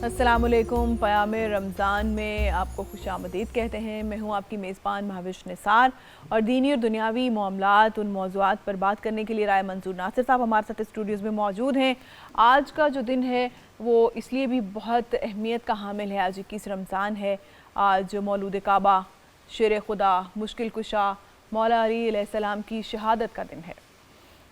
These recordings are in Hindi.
अस्सलामुअलैकुम। क़याम रमज़ान में आपको खुशामदीद कहते हैं। मैं हूँ आपकी मेज़बान महाविश निसार और दीनी और दुनियावी मामलात उन मौज़ूआत पर बात करने के लिए राय मंजूर नासिर साहब हमारे साथ स्टूडियोज़ में मौजूद हैं। आज का जो दिन है वो इसलिए भी बहुत अहमियत का हामिल है। आज 21 रमज़ान है। आज मौलूद काबा, शेर खुदा, मुश्किल कुशा मौला अली अलैहिस्सलाम की शहादत का दिन है।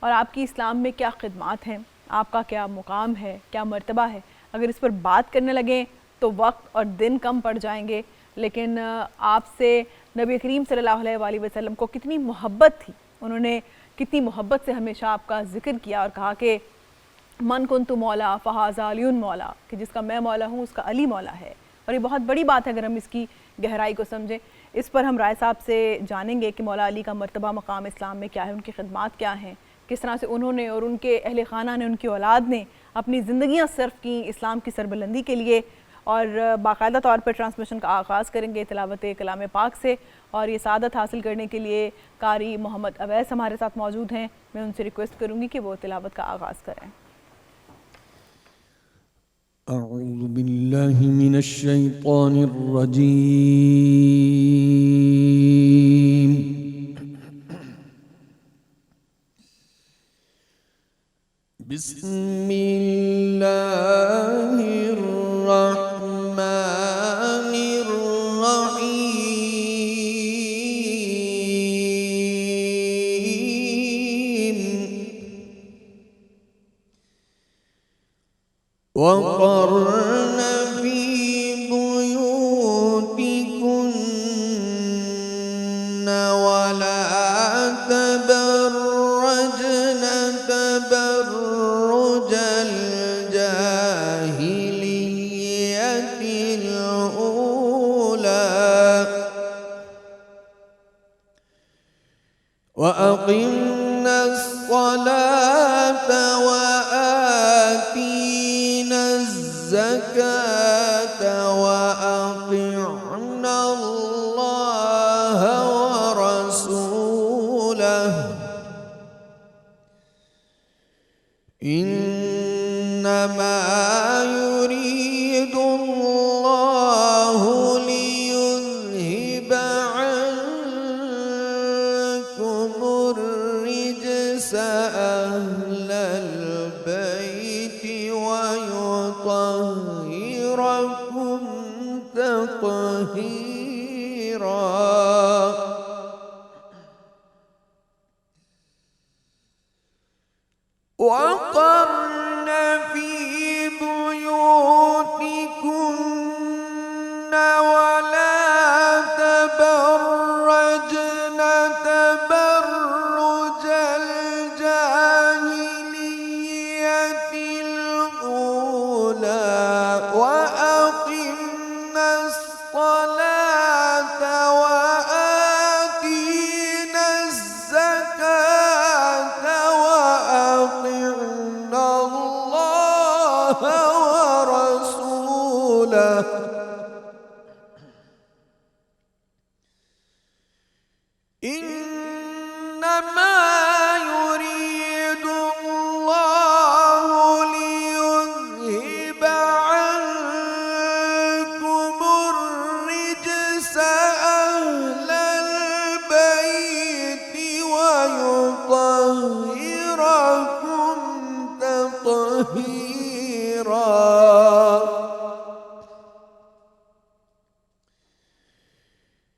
और आपकी इस्लाम में क्या खिदमात हैं, आपका क्या मुकाम है, क्या मर्तबा है, अगर इस पर बात करने लगें तो वक्त और दिन कम पड़ जाएंगे। लेकिन आपसे नबी करीम सल्लल्लाहु अलैहि वसल्लम को कितनी मोहब्बत थी, उन्होंने कितनी मोहब्बत से हमेशा आपका जिक्र किया और कहा कि मन कुन्तु मौला फ़हाज़ा अलीयुन मौला, कि जिसका मैं मौला हूँ उसका अली मौला है। और ये बहुत बड़ी बात है अगर हम इसकी गहराई को समझें। इस पर हम राय साहब से जानेंगे कि मौला अली का मर्तबा मकाम इस्लाम में क्या है, उनकी खिदमात क्या हैं, किस तरह से उन्होंने और उनके अहले खाना ने, उनकी औलाद ने अपनी ज़िंदगियाँ सर्फ की इस्लाम की सरबलंदी के लिए। और बाकायदा तौर पर ट्रांसमिशन का आगाज़ करेंगे तिलावत कलाम पाक से। और ये सादत हासिल करने के लिए कारी मोहम्मद अवैस हमारे साथ मौजूद हैं। मैं उनसे रिक्वेस्ट करूँगी कि वो तिलावत का आगाज़ करें। अऊज़ु बिल्लाहि मिनश शैतानिर रजीम। बिस्मिल्लाहिर रहमानिर रहीम। वक़र्न फी बुयूतिकुन्न वला तबर्रजन तबर्रुजल जाहिलिय्यतिल ऊला वअक़िमना अस्सलाता वआतीना ज़काता वअतिअना अल्लाह वरसूलहु इन्नमा युरीदुल्लाहु लियुज़हिबा अन्कुमुर रिज्स अह्लल बैति वयुत्तहिरकुम तत्हीरा। वक़र्न फी बुयूतिकुन्न वला तबर्रजन तबर्रुजल जाहिलिय्यतिल ऊला वअक़िमना अस्सलाता वआतीना ज़काता वअतिअना अल्लाह वरसूलहु इन्नमा युरीदुल्लाहु लियुज़हिबा अन्कुमुर रिज्स अह्लल बैति वयुत्तहिरकुम तत्हीरा।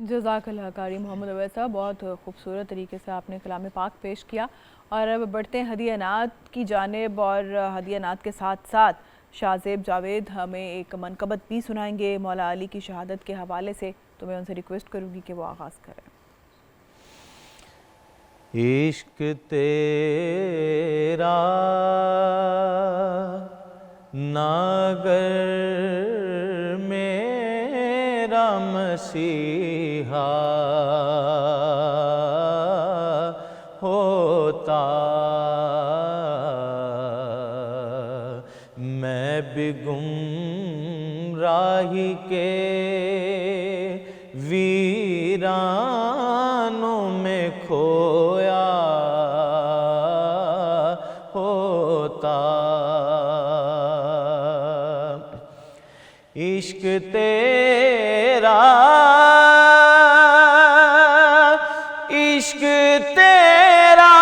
जज़ाकल्लाह कारी मोहम्मद अवैस साहब, बहुत खूबसूरत तरीके से आपने कलाम पाक पेश किया। और अब बढ़ते हैं हदिया नात की जानिब, और हदिया नात के साथ साथ शाहज़ेब जावेद हमें एक मनकबत भी सुनाएंगे मौला अली की शहादत के हवाले से। तो मैं उनसे रिक्वेस्ट करूँगी कि वो आगाज़ करें। इश्क तेरा नागर मेरा मसीहा होता, मैं भी गुमराही के वीरानों में खोया होता। इश्क तेरा, इश्क तेरा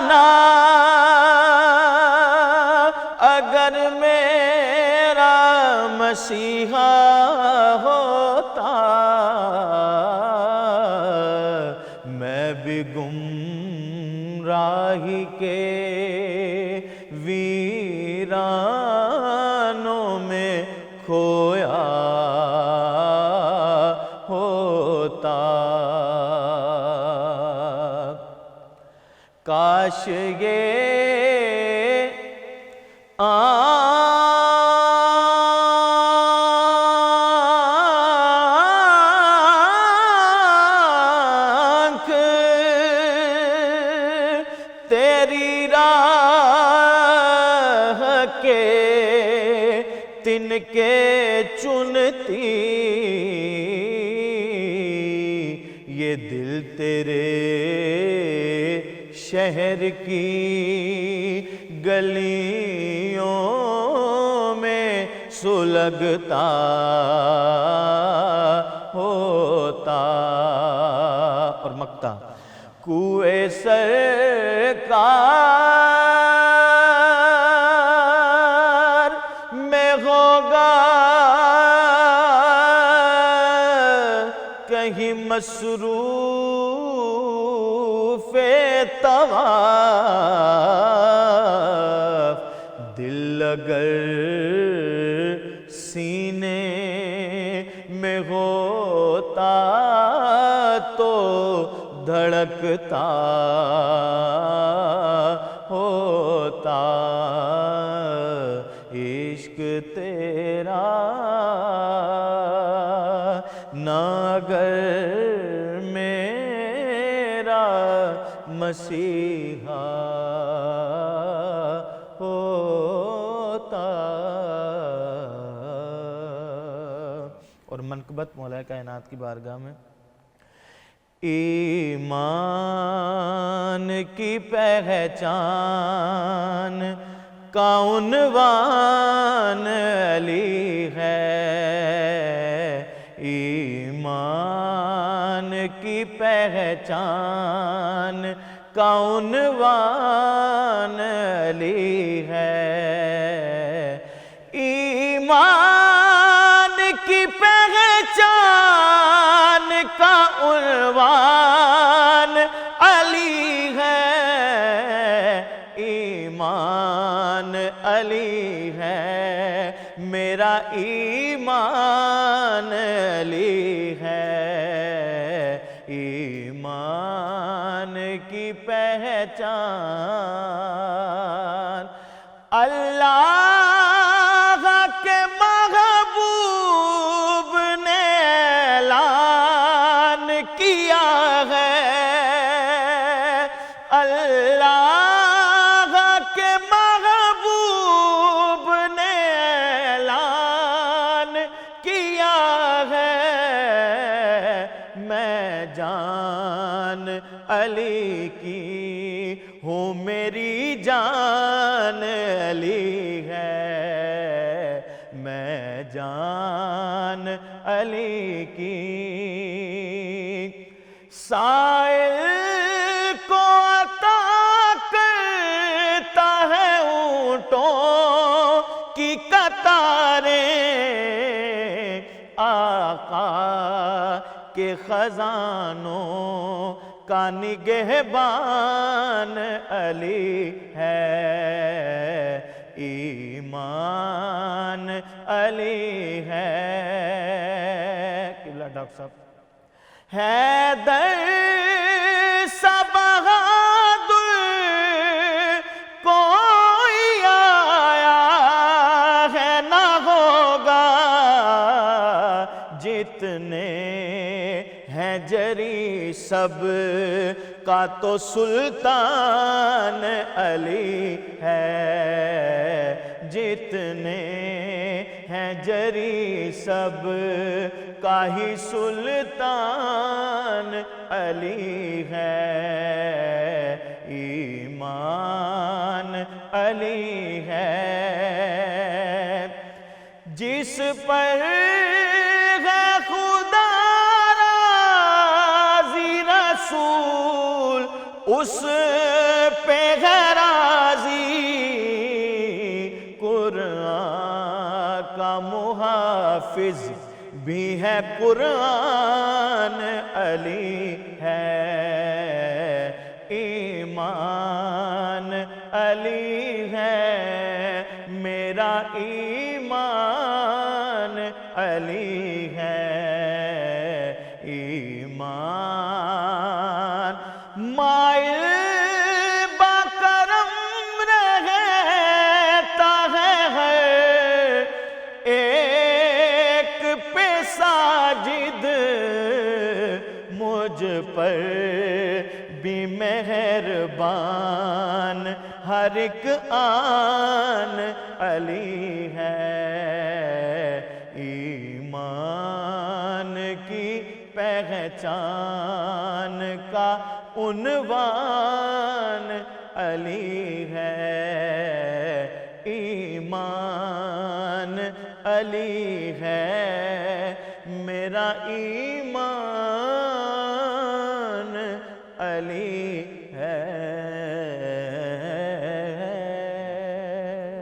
ना अगर मेरा मसीहा होता, मैं भी गुमराही के वीरानों में खोया होता। काश ये आँख तेरी राह के तिनके चुनती, ये दिल तेरे शहर की गलियों में सुलगता होता। और मक्ता कुए सरकार में होगा कहीं मसरूफ़े तवाफ़, दिल अगर सीने में होता तो धड़कता होता। इश्क तेरा ना अगर मेरा मसीहा होता। और मनकबत मौला कायनात की बारगाह में ईमान की पहचान का उन्वान अली है। ईमान की पहचान का उन्वान अली है। ईमान की पहचान का उन्वान अली है। ईमान अली है, मेरा ईमान अली है। ईमान की पहचान अल्लाह के महबूब ने ऐलान किया है। अल्लाह के महबूब ने ऐलान किया है। मैं जान अली की हूँ, मेरी जान अली है। मैं जान अली की साइल को अता करता है ऊंटों की कतारें। आका के खजानों का निगहबान अली है। ईमान अली है। किबला डॉक्टर साहब हैदर सा बहादुर कोई आया है ना होगा। जितने हैं जरी सब का तो सुल्तान अली है। जितने हैं जरी सब का ही सुल्तान अली है। ईमान अली है, जिस पर है खुदा राज़ी रसूल उस पे है राज़ी। कुरान का मुहाफिज भी है कुरान अली है। ईमान अली है, मेरा ईमान अली है। ईमान माइल बाकरम रहता है हर एक पे साजिद। मुझ पर भी मेहरबान हर एक आन अली है। ईमान की पहचान का उन्वान अली है। ईमान अली है, मेरा ईमान अली है।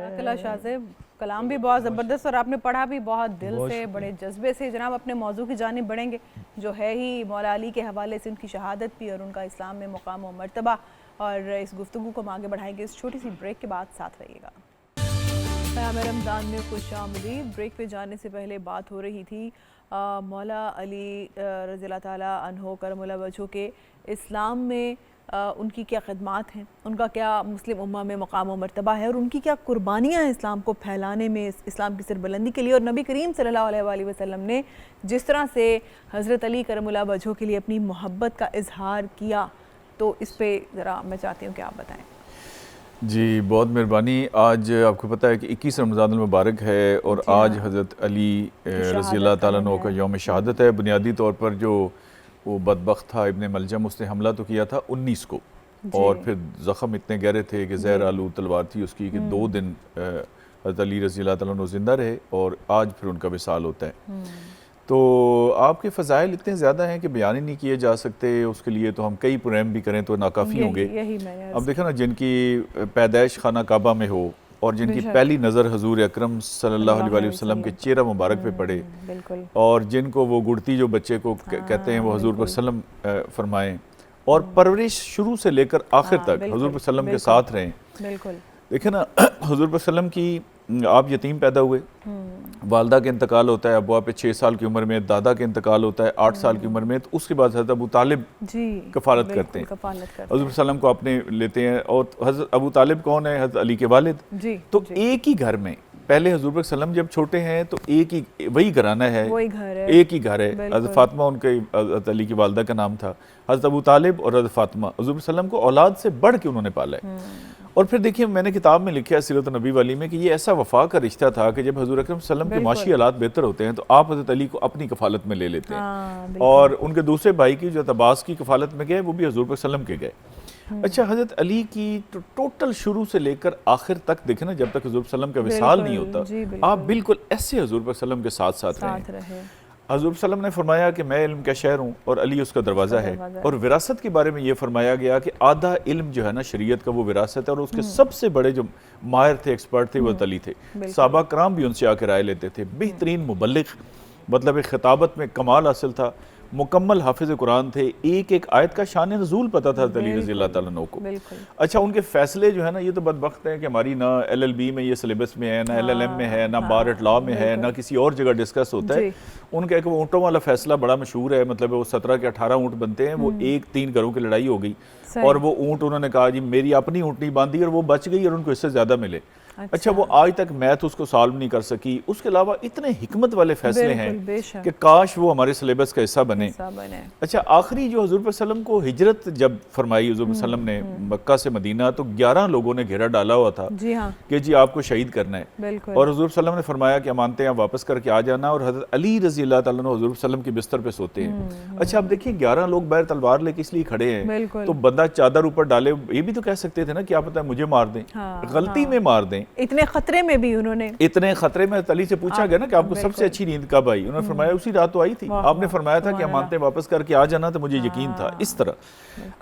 अकला शाह से कलाम भी बहुत ज़बरदस्त और आपने पढ़ा भी बहुत दिल से, बड़े जज्बे से। जनाब अपने मौजू की जानिब बढ़ेंगे जो है ही मौला अली के हवाले से उनकी शहादत भी और उनका इस्लाम में मुकाम और मर्तबा, और इस गुफ्तगू को हम आगे बढ़ाएंगे इस छोटी सी ब्रेक के बाद। साथ रहिएगा। क़याम रमज़ान में खुशामदीद। ब्रेक पे जाने से पहले बात हो रही थी मौला अली रज़ियल्लाहु ताला अन्हो करमुल्लाह वजहू के इस्लाम में उनकी क्या खिदमात हैं, उनका क्या मुस्लिम उम्मा में मकाम व मर्तबा है और उनकी क्या कुर्बानियाँ हैं इस्लाम को फैलाने में, इस्लाम की सरबुलंदी के लिए। और नबी करीम सल्लल्लाहु अलैहि वसल्लम ने जिस तरह से हज़रत अली करमुल्लाह वजहो के लिए अपनी मोहब्बत का इजहार किया, तो इस पे ज़रा मैं चाहती हूँ कि आप बताएँ। जी बहुत मेहरबानी। आज आपको पता है कि 21 रमज़ान मुबारक है और आज हज़रत अली रज़ी अल्लाह ताला अन्हु का यौम शहादत है। बुनियादी तौर पर जो वो बदबख्त था इब्ने मलजम, उसने हमला तो किया था 19 को और फिर ज़ख़म इतने गहरे थे कि ज़हर आलू तलवार थी उसकी कि 2 दिन हज़रत अली रज़ी अल्लाह ताला अन्हु ज़िंदा रहे और आज फिर उनका विसाल होता है। तो आपके फ़ज़ाइल इतने ज़्यादा हैं कि बयान ही नहीं किए जा सकते। उसके लिए तो हम कई प्रोग्राम भी करें तो नाकाफ़ी होंगे। अब देखो ना, जिनकी पैदाइश खाना काबा में हो और जिनकी पहली नज़र हजूर अकरम सल्लल्लाहु अलैहि वसल्लम के चेहरा मुबारक पे पड़े और जिनको वो गुड़ती जो बच्चे को कहते हैं वो हजूर पर सल्लम फरमाएँ और परवरिश शुरू से लेकर आखिर तक हजूर पर सल्लम के साथ रहें। देखिए ना, हजूर पर सल्लम की आप यतीम पैदा हुए, वालदा के इंतकाल होता है, अबुआ पे 6 साल की उम्र में, दादा के इंतकाल होता है 8 साल की उम्र में, तो उसके बाद हज़रत अबू तालिब कफ़ालत करते हैं, हज़रत सल्लम को अपने लेते हैं। और हज़रत अबू तालिब कौन है? हज़रत अली के वालिद। तो एक ही घर में पहले हज़ूर सल्लम जब छोटे हैं तो एक ही वही घराना है, एक ही घर है। हज़रत फातिमा उनके हज़रत अली की वालदा का नाम था, हज़रत अबू तालिब और हज़रत फातिमा हज़ूर सल्लम को औलाद से बढ़ के उन्होंने पाला है। और फिर देखिए, मैंने किताब में लिखा है सीरत नबी वाली में कि ये ऐसा वफा का रिश्ता था कि जब हज़ूर अकरम सल्लम के माशी हालात बेहतर होते हैं तो आप हज़रत अली को अपनी कफ़ालत में ले लेते हैं और उनके दूसरे भाई की जो अब्बास की कफ़ालत में गए वो भी हज़ूर पर सल्लम के गए। अच्छा, हज़रत अली की टोटल शुरू से लेकर आखिर तक देखें ना, जब तक हज़ूर सल्लम का विसाल नहीं होता आप बिल्कुल ऐसे हज़ूर पर सल्लम के साथ साथ रहे। हज़ूर सल्लम ने फरमाया कि मैं इल्म का शहर हूँ और अली उसका दरवाज़ा है। और विरासत के बारे में ये फरमाया गया कि आधा इल्म जो है ना शरीयत का वो विरासत है और उसके सबसे बड़े जो माहिर थे, एक्सपर्ट थे, वो अली थे। सहाबा कराम भी उनसे आकर राय लेते थे। बेहतरीन मुबल्लिग, मतलब एक खिताबत में कमाल हासिल था, मुकम्मल हाफिज़ कुरान थे, एक एक आयत का शान नज़ूल पता था अली रज़ी अल्लाह ताला अन्हु को। अच्छा, उनके फैसले जो है ना, ये तो बदबख्त है कि हमारी ना LLB में ये सिलेबस में है, ना LLM में है, ना बार एट लॉ में है, ना किसी और जगह डिस्कस होता है। उनका एक ऊँटों वाला फैसला बड़ा मशहूर है, मतलब वो 17 के 18 ऊँट बनते हैं, वो 3 घरों की लड़ाई हो गई और वो ऊँट उन्होंने कहा जी मेरी अपनी ऊँटनी बांधी और वो बच गई और उनको इससे ज़्यादा मिले। अच्छा, वो आज तक मैथ उसको सॉल्व नहीं कर सकी। उसके अलावा इतने हिकमत वाले फैसले हैं कि काश वो हमारे सिलेबस का हिस्सा बने। अच्छा, आखिरी जो हजूर सल्लम को हिजरत जब फरमाई हजूर सल्लम ने मक्का से मदीना, तो 11 लोगों ने घेरा डाला हुआ था कि जी आपको शहीद करना है। और हजूर सल्लम ने फरमाया कि अमानतें आप वापस करके आ जाना। और हजरत अली रजी अल्लाह ताला अन्हु हजूर सल्लम के बिस्तर पे सोते हैं। अच्छा, अब देखिए 11 लोग बाहर तलवार लेके इसलिए खड़े हैं, तो बंदा चादर ऊपर डाले, ये भी तो कह सकते थे ना, क्या पता है मुझे मार दें, गलती में मार दें। इतने खतरे में भी उन्होंने, इतने खतरे में अली से पूछा गया ना कि आपको सबसे अच्छी नींद कब आई? उन्होंने फरमाया उसी रात तो आई थी, आपने फरमाया था कि अमानतें वापस करके आ जाना, तो मुझे यकीन था। इस तरह।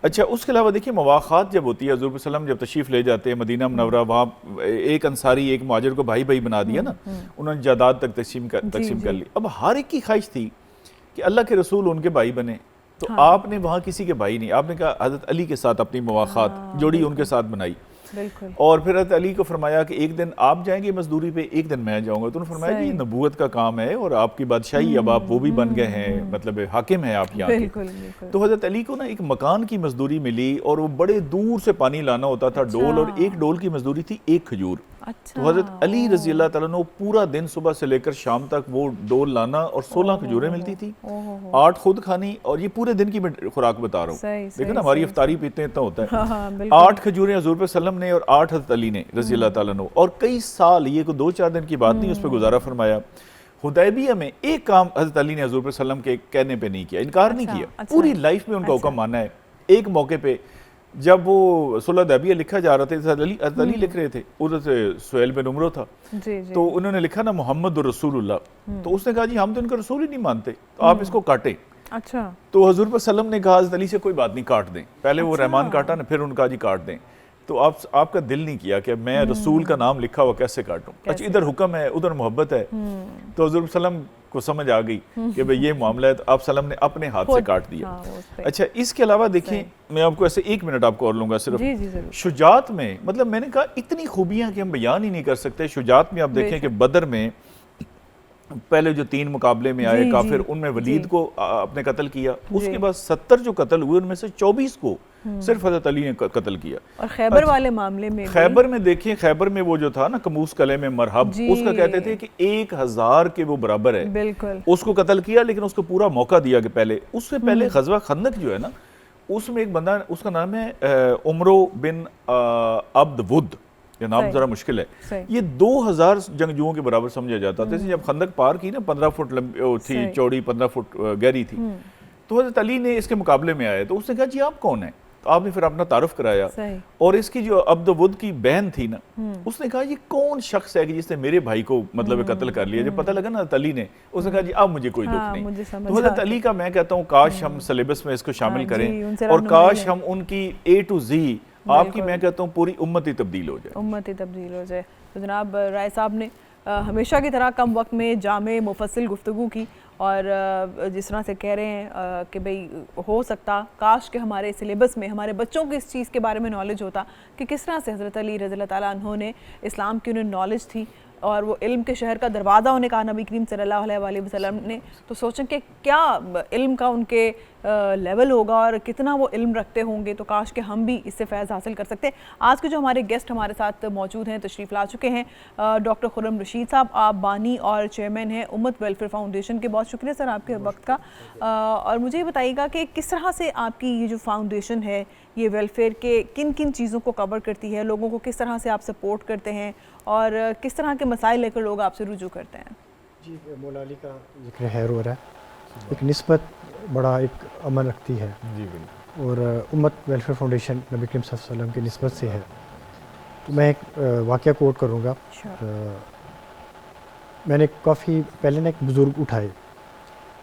अच्छा, उसके अलावा देखिए मवाख़ात जब होती है, हज़ूर सल्लम जब तशरीफ़ ले जाते हैं मदीना मुनव्वरा, वहाँ एक अंसारी एक मुहाजिर को भाई भाई बना दिया ना, उन्होंने जायदाद तक तकसीम कर ली। अब हर एक की ख्वाहिश थी कि अल्लाह के रसूल उनके भाई बने, तो आपने वहाँ किसी के भाई नहीं, आपने कहा हज़रत अली के साथ अपनी मवाख़ात जोड़ी उनके साथ बनाई। और फिर हज़रत अली को फरमाया कि एक दिन आप जाएंगे मजदूरी पे, एक दिन मैं जाऊंगा। तो उन्होंने फरमाया कि ये नबूवत का काम है और आपकी बादशाही, अब आप वो भी बन गए हैं, मतलब हाकिम है आप यहाँ के। तो हज़रत अली को ना एक मकान की मजदूरी मिली और वो बड़े दूर से पानी लाना होता था, डोल, और एक डोल की मजदूरी थी 1 खजूर। तो हज़रत अली रज़ी अल्लाह ताला अन्हु पूरा दिन सुबह से लेकर शाम तक वो डोल लाना और 16 खजूरें मिलती थी, 8 खुद खानी, और ये पूरे दिन की मैं खुराक बता रहा हूँ। देखो ना, हमारी इफ्तारी पे इतना होता है। 8 खजूरें हज़ूर पे सल्लम ने और 8 हज़रत अली ने रज़ी अल्लाह ताला अन्हु, और कई साल, ये को 2-4 दिन की बात नहीं, उस पर गुजारा फरमाया। हुदैबिया में एक काम हज़रत अली ने हज़ूर पे सल्लम के कहने पे नहीं किया, इनकार नहीं किया, पूरी लाइफ में उनका हुक्म माना है। एक मौके पे जब वो सुलह हुदैबिया लिखा जा रहा था, हज़रत अली लिख रहे थे, उधर से सुहैल बिन उमरो था, तो उन्होंने लिखा ना मोहम्मद रसूलुल्लाह, तो उसने कहा जी हम तो इनका रसूल ही नहीं मानते, तो आप इसको काटें। अच्छा, तो हजूर पर सल्लम ने कहा हज़रत अली से कोई बात नहीं, काट दें। पहले वो रहमान काटा ना, फिर उनका जी काट दें। तो आपका दिल नहीं किया कि मैं रसूल का नाम लिखा हुआ कैसे काटूं। अच्छा, इधर हुक्म है, उधर मोहब्बत है। तो हजूर सल्लम को समझ आ गई कि भाई ये मामला है, तो आप सल्लम ने अपने हाथ से काट दिया। अच्छा, इसके अलावा देखें, मैं आपको ऐसे 1 मिनट आपको और लूंगा सिर्फ। शुजात में, मतलब मैंने कहा इतनी खूबियां कि हम बयान ही नहीं कर सकते। शुजात में आप देखें कि बदर में पहले जो 3 मुकाबले में आए काफिर, उनमें वलीद को अपने कत्ल किया, उसके बाद 70 जो कत्ल हुए उनमें से 24 को सिर्फ हज़रत अली ने कत्ल किया। और खैबर वाले मामले में खैबर में देखिए, खैबर में वो जो था ना कमूस कले में मरहब, उसका कहते थे कि 1000 के वो बराबर है, बिल्कुल उसको कत्ल किया, लेकिन उसको पूरा मौका दिया कि पहले, उससे पहले ग़ज़वा खंदक जो है ना, उसमें एक बंदा, उसका नाम है उमरो बिन अब्द वुद, ये नाम जरा मुश्किल है, ये 2000 जंगजुओं के बराबर समझा जाता था। जब खंदक पार की ना, 15 फुट लंबी थी, चौड़ी 15 फुट गहरी थी, तो हज़रत अली ने इसके मुकाबले में आए, तो उसने कहा जी आप कौन है, तो आपने फिर अपना तारुफ कराया, और इसकी जो अब्द वुद की बहन थी ना, उसने कहा ये कौन शख्स है कि जिसने मेरे भाई को मतलब कत्ल कर लिया। जब पता लगा ना हज़रत अली ने, उसने कहा जी अब मुझे कोई दुख नहीं। तो हज़रत अली का मैं कहता हूँ काश हम सिलेबस में इसको शामिल करें, और काश हम उनकी A to Z, आपकी मैं कहता हूँ पूरी उम्मत ही तब्दील हो जाए, उम्मत ही तब्दील हो जाए। तो जनाब राय साहब ने हमेशा की तरह कम वक्त में जामे मुफस्सिल गुफ्तगू की, और जिस तरह से कह रहे हैं कि भाई हो सकता काश कि हमारे सिलेबस में हमारे बच्चों को इस चीज़ के बारे में नॉलेज होता कि किस तरह से हज़रत अली रज़ी अल्लाह ताला अन्हु ने इस्लाम की उन्हें नॉलेज थी, और वो इल्म के शहर का दरवाज़ा होने कहा नबी करीम सल्लल्लाहु अलैहि वसल्लम ने। तो सोचें कि क्या इल्म का उनके लेवल होगा और कितना वो इल्म रखते होंगे, तो काश कि हम भी इससे फैज़ हासिल कर सकते। आज के जो हमारे गेस्ट हमारे साथ मौजूद हैं, तशरीफ़ ला चुके हैं, डॉक्टर खुर्रम रशीद साहब, आप बानी और चेयरमैन हैं उम्मत वेलफेयर फाउंडेशन के। बहुत शुक्रिया सर आपके वक्त का, और मुझे ये बताइएगा कि किस तरह से आपकी ये जो फाउंडेशन है ये वेलफेयर के किन किन चीज़ों को कवर करती है, लोगों को किस तरह से आप सपोर्ट करते हैं, और किस तरह के मसाइल लेकर लोग आपसे रुजू करते हैं। जी, मौला अली का जिक्र है हो रहा है, एक निस्बत बड़ा एक अमल रखती है जी बिल्कुल, और उम्मत वेलफेयर फाउंडेशन नबी करीम सल्लल्लाहु अलैहि वसल्लम की निस्बत से है। तो मैं एक वाक़या कोट करूँगा। मैंने काफ़ी पहले ना एक बुज़ुर्ग उठाए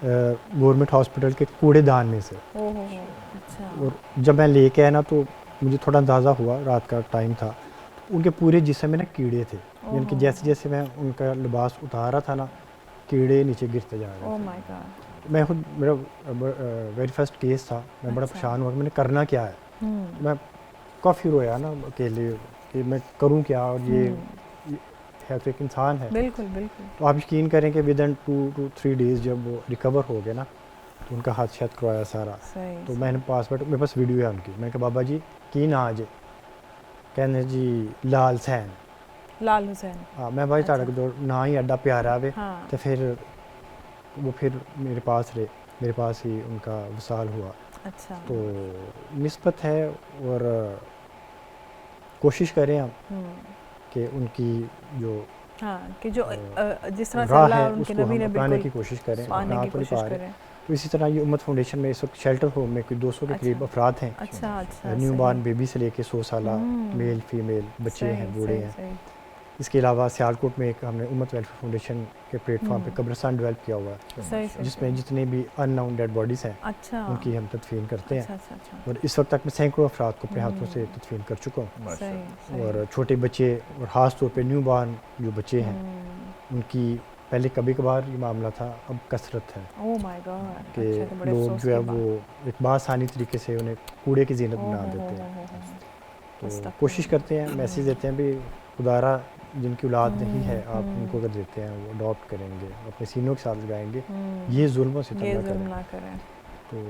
गवर्नमेंट हॉस्पिटल के कूड़ेदान में से, और जब मैं लेके आया ना तो मुझे थोड़ा अंदाज़ा हुआ, रात का टाइम था, तो उनके पूरे जिस्म में ना कीड़े थे, यानी कि जैसे जैसे मैं उनका लिबास उतार रहा था ना, कीड़े नीचे गिरते जा रहे थे। मैं खुद, मेरा वेरी फर्स्ट केस था, मैं बड़ा परेशान हुआ कि मैंने करना क्या है। मैं काफ़ी रोया ना अकेले कि मैं करूं क्या, और ये है तो एक इंसान है। बिल्कुल बिल्कुल। तो आप यकीन करें कि विद इन 2 to 3 डेज़ जब वो रिकवर हो गए ना, तो उनका हाथ शायद करवाया सारा, तो मैंने पासपोर्ट, मेरे पास वीडियो है उनकी, मैं कहा बाबा जी की ना आज, कहने जी लाल हुसैन, लाल हुसैन, हाँ मैं भाई ताड़क दो ना ही अड्डा प्यारा वे, तो फिर वो फिर मेरे पास रहे, मेरे पास ही उनका वसाल हुआ। अच्छा, तो निस्बत है, और कोशिश करें हम कि उनकी जो कि जो जिस तरह से राह अल्लाह है उनके उसको नबी ने हम अपनाने की बिल्कुल कोशिश करें, पाने अपना की तो नहीं कोशिश पा रहे। करें। तो इसी तरह ये उम्मत फाउंडेशन में इस वक्त शेल्टर होम में कोई 200 के करीब अफराद हैं। अच्छा अच्छा, न्यू बॉर्न बेबी से लेके 100 साल मेल फीमेल बच्चे हैं, बूढ़े हैं। इसके अलावा सियालकोट में एक हमने उम्मत वेलफेयर फाउंडेशन के प्लेटफॉर्म पे कब्रिस्तान डेवलप किया हुआ है, जिसमें जितने भी अननाउन डेड बॉडीज़ हैं अच्छा उनकी हम तदफीन करते हैं। अच्छा अच्छा, और इस वक्त तक मैं सैकड़ों अफराद को अपने हाथों से तदफीन कर चुका हूँ। और छोटे बच्चे, और ख़ास तौर पे न्यू बॉर्न जो बच्चे हैं, उनकी पहले कभी कभार ये मामला था, अब कसरत है। ओह माय गॉड, कि लोग जो है वो एक बासानी तरीके से उन्हें कूड़े की जीनत बना देते हैं। तो कोशिश करते हैं, मैसेज देते हैं भी खुदारा जिनकी औलाद नहीं है, आप उनको अगर देते हैं वो अडॉप्ट करेंगे, अपने सीनों के साथ लगाएंगे, ये जुल्म से ना करें। तो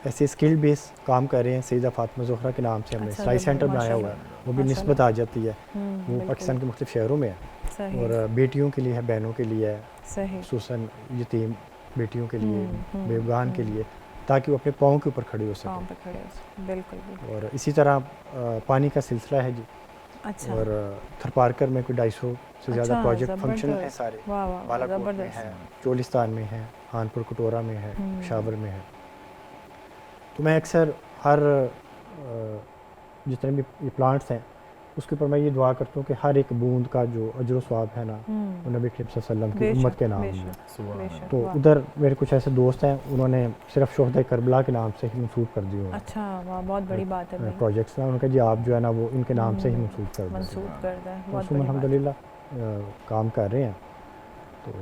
ऐसे स्किल बेस काम कर रहे हैं। सईदा फातिमा ज़ोहरा के नाम से हमने सिलाई सेंटर बनाया हुआ है, वो भी निस्बत आ जाती है, वो पाकिस्तान के मुख्तलिफ शहरों में है, और बेटियों के लिए है, बहनों के लिए है, खुसूसन यतीम बेटियों के लिए, बेगान के लिए, ताकि वो अपने पाँव के ऊपर खड़े हो सकें। बिल्कुल। और इसी तरह पानी का सिलसिला है जी। अच्छा। और थरपारकर में कोई 250 से ज़्यादा प्रोजेक्ट फंक्शन है सारे, बालाकोट में है, चोलिस्तान में है, खानपुर कटोरा में है, पेशावर में है। तो मैं अक्सर हर जितने भी ये प्लांट्स हैं उसके ऊपर मैं ये दुआ करता हूँ कि हर एक बूंद का जो अजर व सवाब है ना, वो नबी करीम सल्लल्लाहु अलैहि वसल्लम की उम्मत के नाम है। तो उधर मेरे कुछ ऐसे दोस्त हैं, उन्होंने सिर्फ शोहदा करबला के नाम से ही मंसूब कर दिए। अच्छा, वाह, बहुत बड़ी बात है। प्रोजेक्ट्स ना उनका जी आप जो है ना वो इनके नाम से ही मंसूब कर दें। अल्हम्दुलिल्लाह काम कर रहे हैं। तो